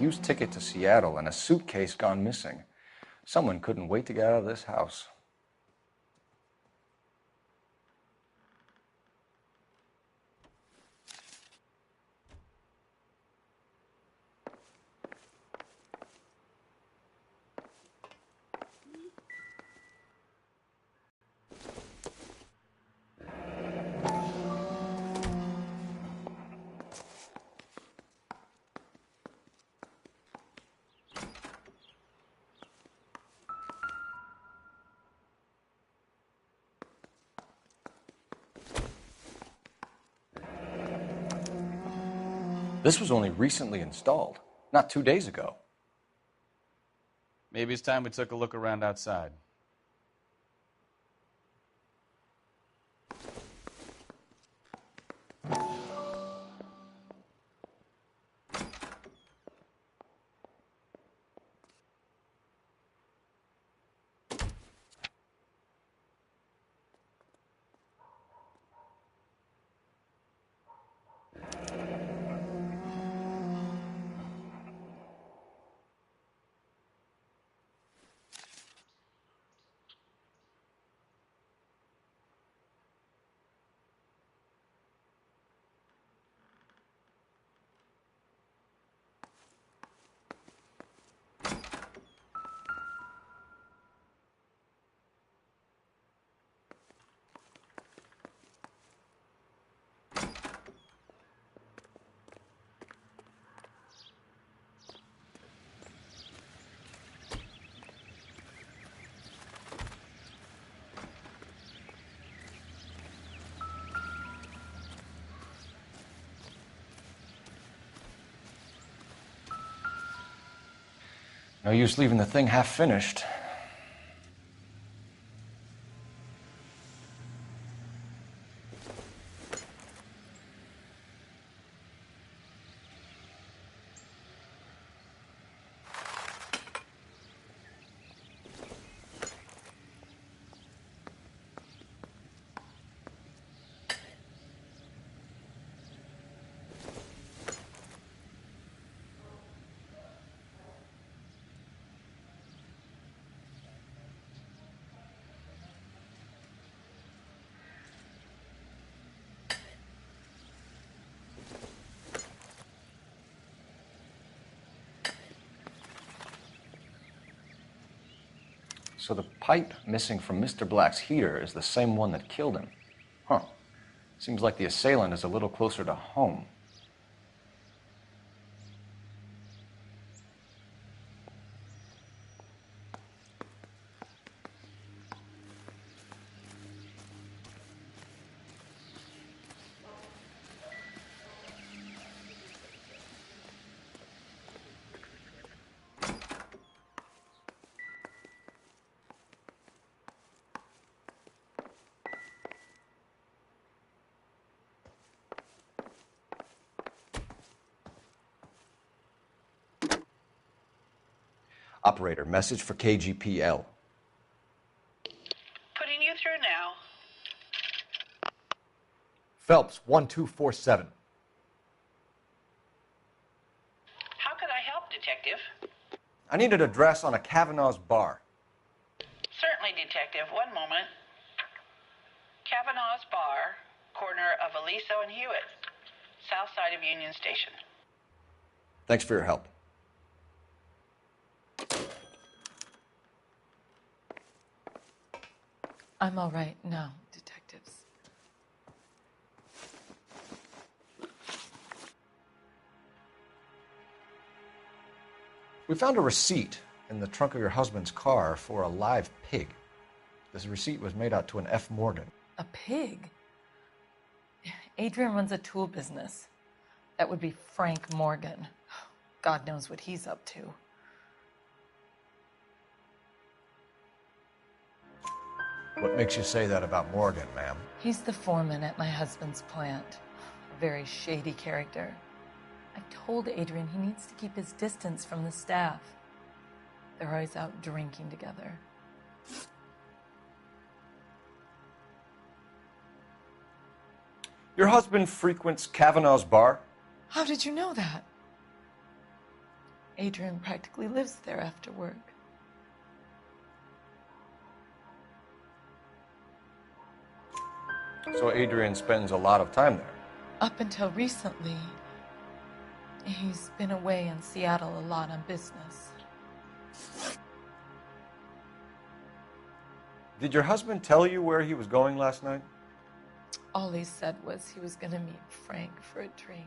Used ticket to Seattle and a suitcase gone missing. Someone couldn't wait to get out of this house. This was only recently installed, not 2 days ago. Maybe it's time we took a look around outside. No use leaving the thing half finished. So the pipe missing from Mr. Black's heater is the same one that killed him. Huh. Seems like the assailant is a little closer to home. Operator, message for KGPL. Putting you through now. Phelps, 1247. How can I help, Detective? I need an address on a Kavanaugh's bar. Certainly, Detective. One moment. Kavanaugh's Bar, corner of Aliso and Hewitt, south side of Union Station. Thanks for your help. I'm all right now, detectives. We found a receipt in the trunk of your husband's car for a live pig. This receipt was made out to an F. Morgan. A pig? Adrian runs a tool business. That would be Frank Morgan. God knows what he's up to. What makes you say that about Morgan, ma'am? He's the foreman at my husband's plant. A very shady character. I've told Adrian he needs to keep his distance from the staff. They're always out drinking together. Your husband frequents Kavanaugh's bar? How did you know that? Adrian practically lives there after work. So Adrian spends a lot of time there? Up until recently, he's been away in Seattle a lot on business. Did your husband tell you where he was going last night? All he said was he was going to meet Frank for a drink.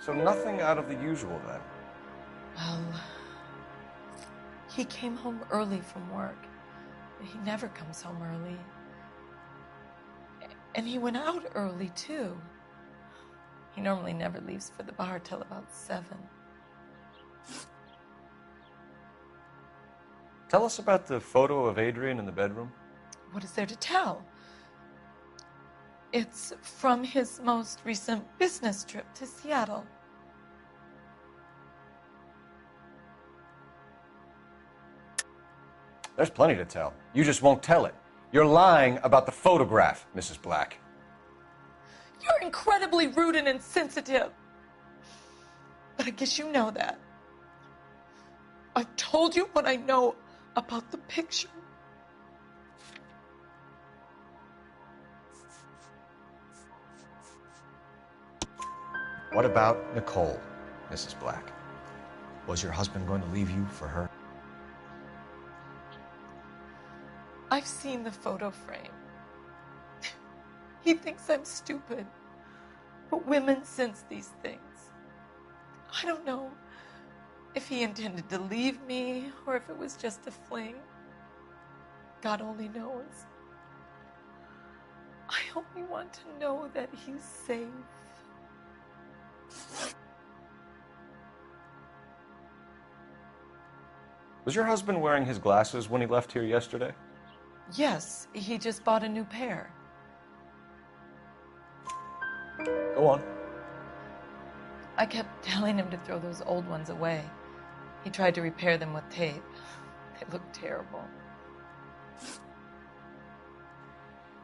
So nothing out of the usual then? Well, he came home early from work. He never comes home early. And he went out early, too. He normally never leaves for the bar till about 7. Tell us about the photo of Adrian in the bedroom. What is there to tell? It's from his most recent business trip to Seattle. There's plenty to tell. You just won't tell it. You're lying about the photograph, Mrs. Black. You're incredibly rude and insensitive. But I guess you know that. I've told you what I know about the picture. What about Nicole, Mrs. Black? Was your husband going to leave you for her? I've seen the photo frame. He thinks I'm stupid. But women sense these things. I don't know if he intended to leave me or if it was just a fling. God only knows. I only want to know that he's safe. Was your husband wearing his glasses when he left here yesterday? Yes, he just bought a new pair. Go on. I kept telling him to throw those old ones away. He tried to repair them with tape. They looked terrible.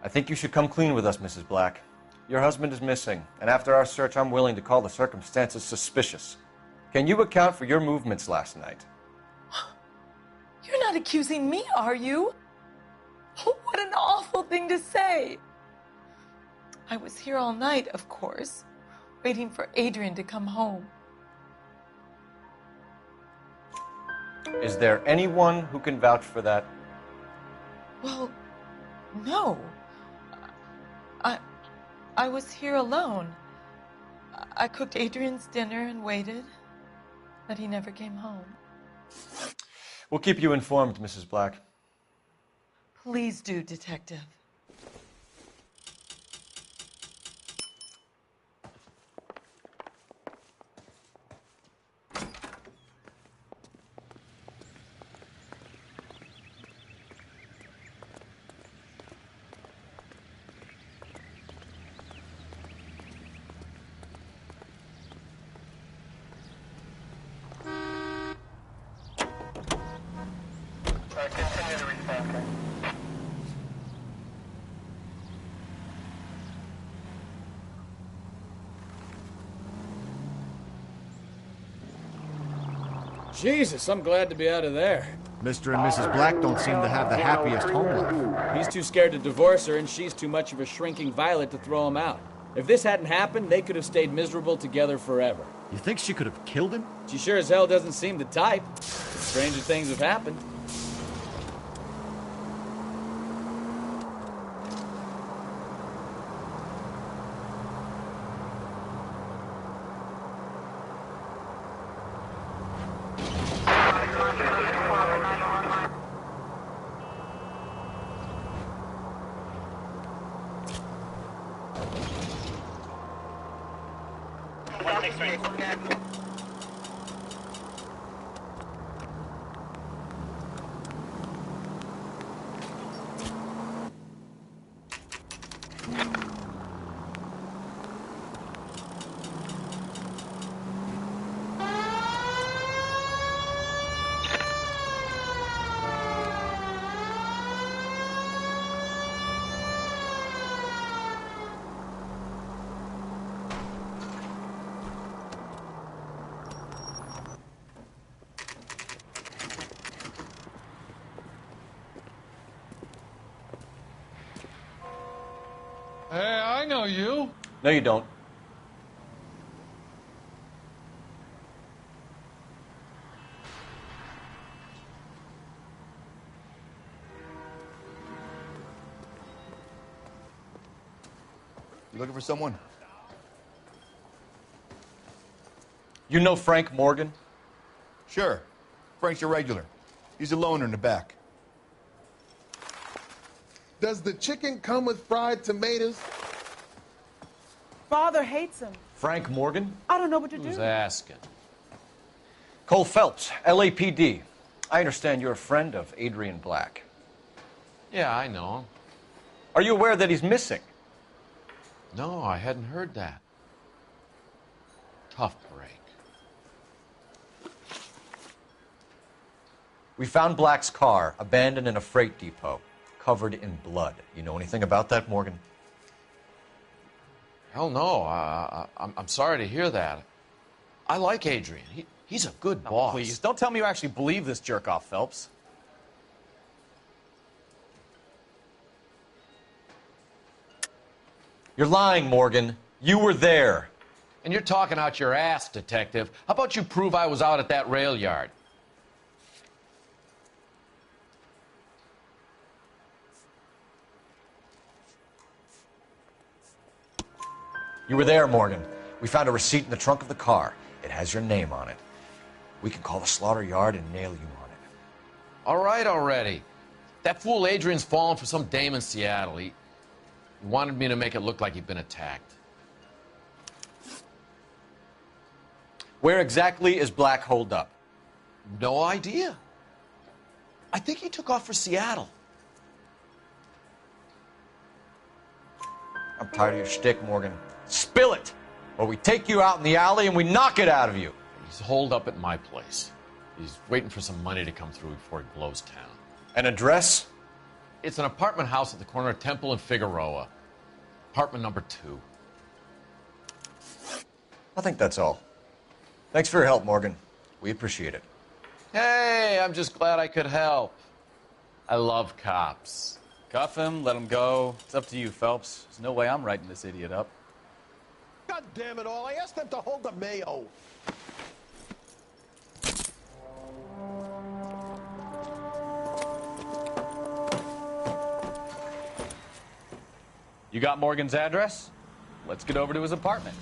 I think you should come clean with us, Mrs. Black. Your husband is missing, and after our search, I'm willing to call the circumstances suspicious. Can you account for your movements last night? You're not accusing me, are you? Oh, what an awful thing to say. I was here all night, of course, waiting for Adrian to come home. Is there anyone who can vouch for that? Well, no. I was here alone. I cooked Adrian's dinner and waited, but he never came home. We'll keep you informed, Mrs. Black. Please do, Detective. Jesus, I'm glad to be out of there. Mr. and Mrs. Black don't seem to have the happiest home life. He's too scared to divorce her, and she's too much of a shrinking violet to throw him out. If this hadn't happened, they could have stayed miserable together forever. You think she could have killed him? She sure as hell doesn't seem the type. Stranger things have happened. Hey, I know you. No, you don't. You looking for someone? You know Frank Morgan? Sure. Frank's your regular. He's a loner in the back. Does the chicken come with fried tomatoes? Father hates him. Frank Morgan? I don't know what to do. Who's asking? Cole Phelps, LAPD. I understand you're a friend of Adrian Black. Yeah, I know him. Are you aware that he's missing? No, I hadn't heard that. Tough break. We found Black's car abandoned in a freight depot, covered in blood. You know anything about that, Morgan? Hell no. I'm sorry to hear that. I like Adrian. He's a good boss. Please, don't tell me you actually believe this jerk-off, Phelps. You're lying, Morgan. You were there. And you're talking out your ass, detective. How about you prove I was out at that rail yard? You were there, Morgan. We found a receipt in the trunk of the car. It has your name on it. We can call the slaughter yard and nail you on it. All right already. That fool Adrian's fallen for some dame in Seattle. He wanted me to make it look like he'd been attacked. Where exactly is Black holed up? No idea. I think he took off for Seattle. I'm tired of your shtick, Morgan. Spill it, or we take you out in the alley and we knock it out of you. He's holed up at my place. He's waiting for some money to come through before he blows town. An address? It's an apartment house at the corner of Temple and Figueroa. Apartment number 2. I think that's all. Thanks for your help, Morgan. We appreciate it. Hey, I'm just glad I could help. I love cops. Cuff him, let him go. It's up to you, Phelps. There's no way I'm writing this idiot up. God damn it all, I asked them to hold the mayo. You got Morgan's address? Let's get over to his apartment.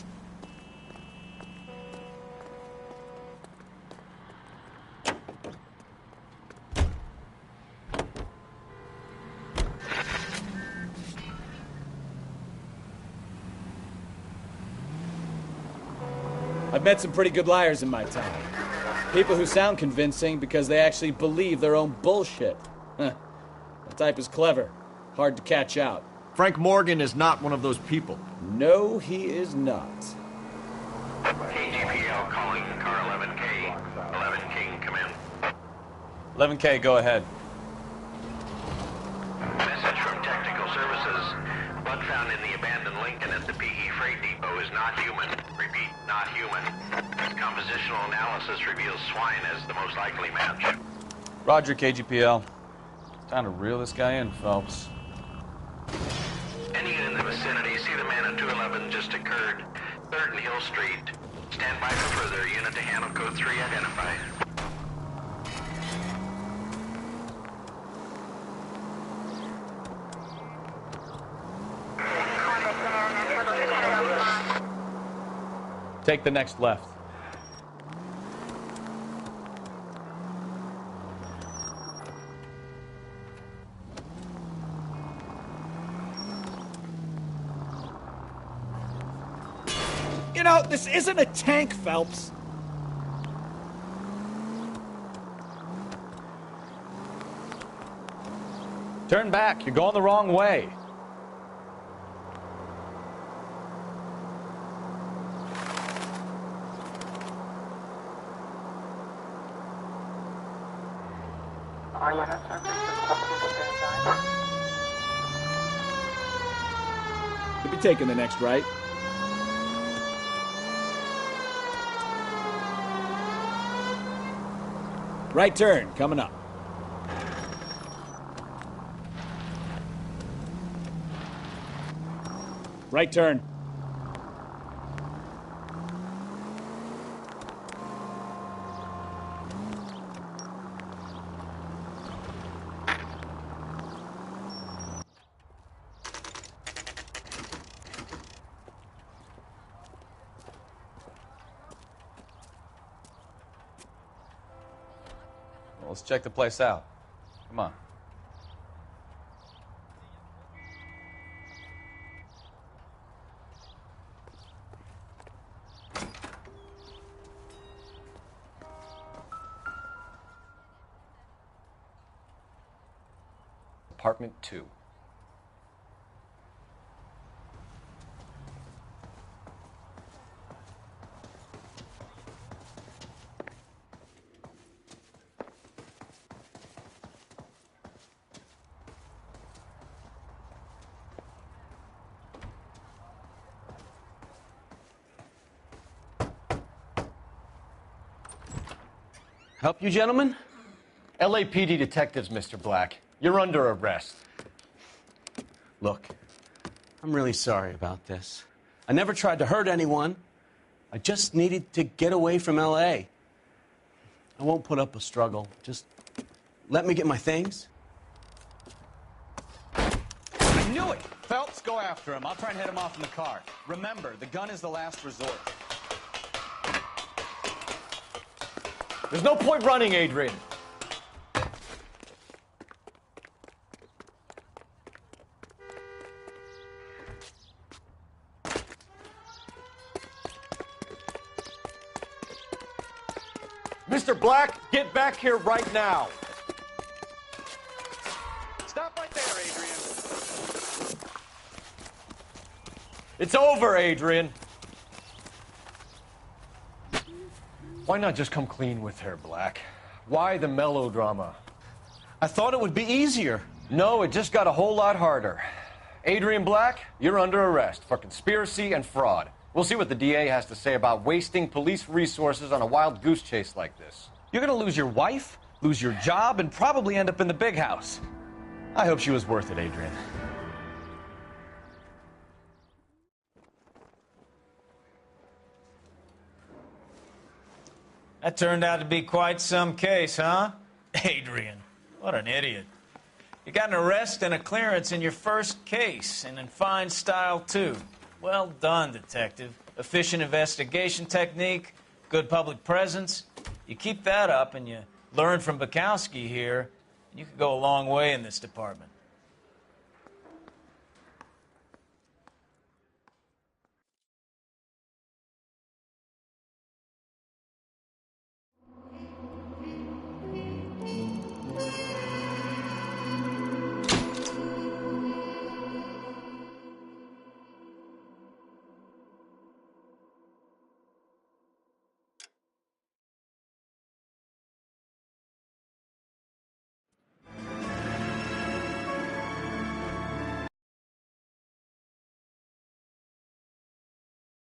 I've met some pretty good liars in my time. People who sound convincing because they actually believe their own bullshit. That type is clever. Hard to catch out. Frank Morgan is not one of those people. No, he is not. KGPL calling car 11K. 11K, come in. 11K, go ahead. Message from Technical Services. blood found in the abandoned Lincoln at the PE freight depot is not human. Repeat, not human. Compositional analysis reveals swine as the most likely match. Roger, KGPL. Time to reel this guy in, Phelps. Any unit in the vicinity, see the man at 211 just occurred. 3rd and Hill Street. Stand by for further. Unit to handle code 3 identified. Take the next left. You know, this isn't a tank, Phelps. Turn back. You're going the wrong way. You'll be taking the next right. Right turn, coming up. Right turn. Well, let's check the place out. Come on. Apartment 2. Help you, gentlemen? LAPD detectives, Mr. Black. You're under arrest. Look, I'm really sorry about this. I never tried to hurt anyone. I just needed to get away from L.A. I won't put up a struggle. Just let me get my things. I knew it! Phelps, go after him. I'll try and head him off in the car. Remember, the gun is the last resort. There's no point running, Adrian. Mr. Black, get back here right now. Stop right there, Adrian. It's over, Adrian. Why not just come clean with her, Black? Why the melodrama? I thought it would be easier. No, it just got a whole lot harder. Adrian Black, you're under arrest for conspiracy and fraud. We'll see what the DA has to say about wasting police resources on a wild goose chase like this. You're gonna lose your wife, lose your job, and probably end up in the big house. I hope she was worth it, Adrian. That turned out to be quite some case, huh? Adrian, what an idiot. You got an arrest and a clearance in your first case, and in fine style, too. Well done, detective. Efficient investigation technique, good public presence. You keep that up and you learn from Bukowski here, and you could go a long way in this department.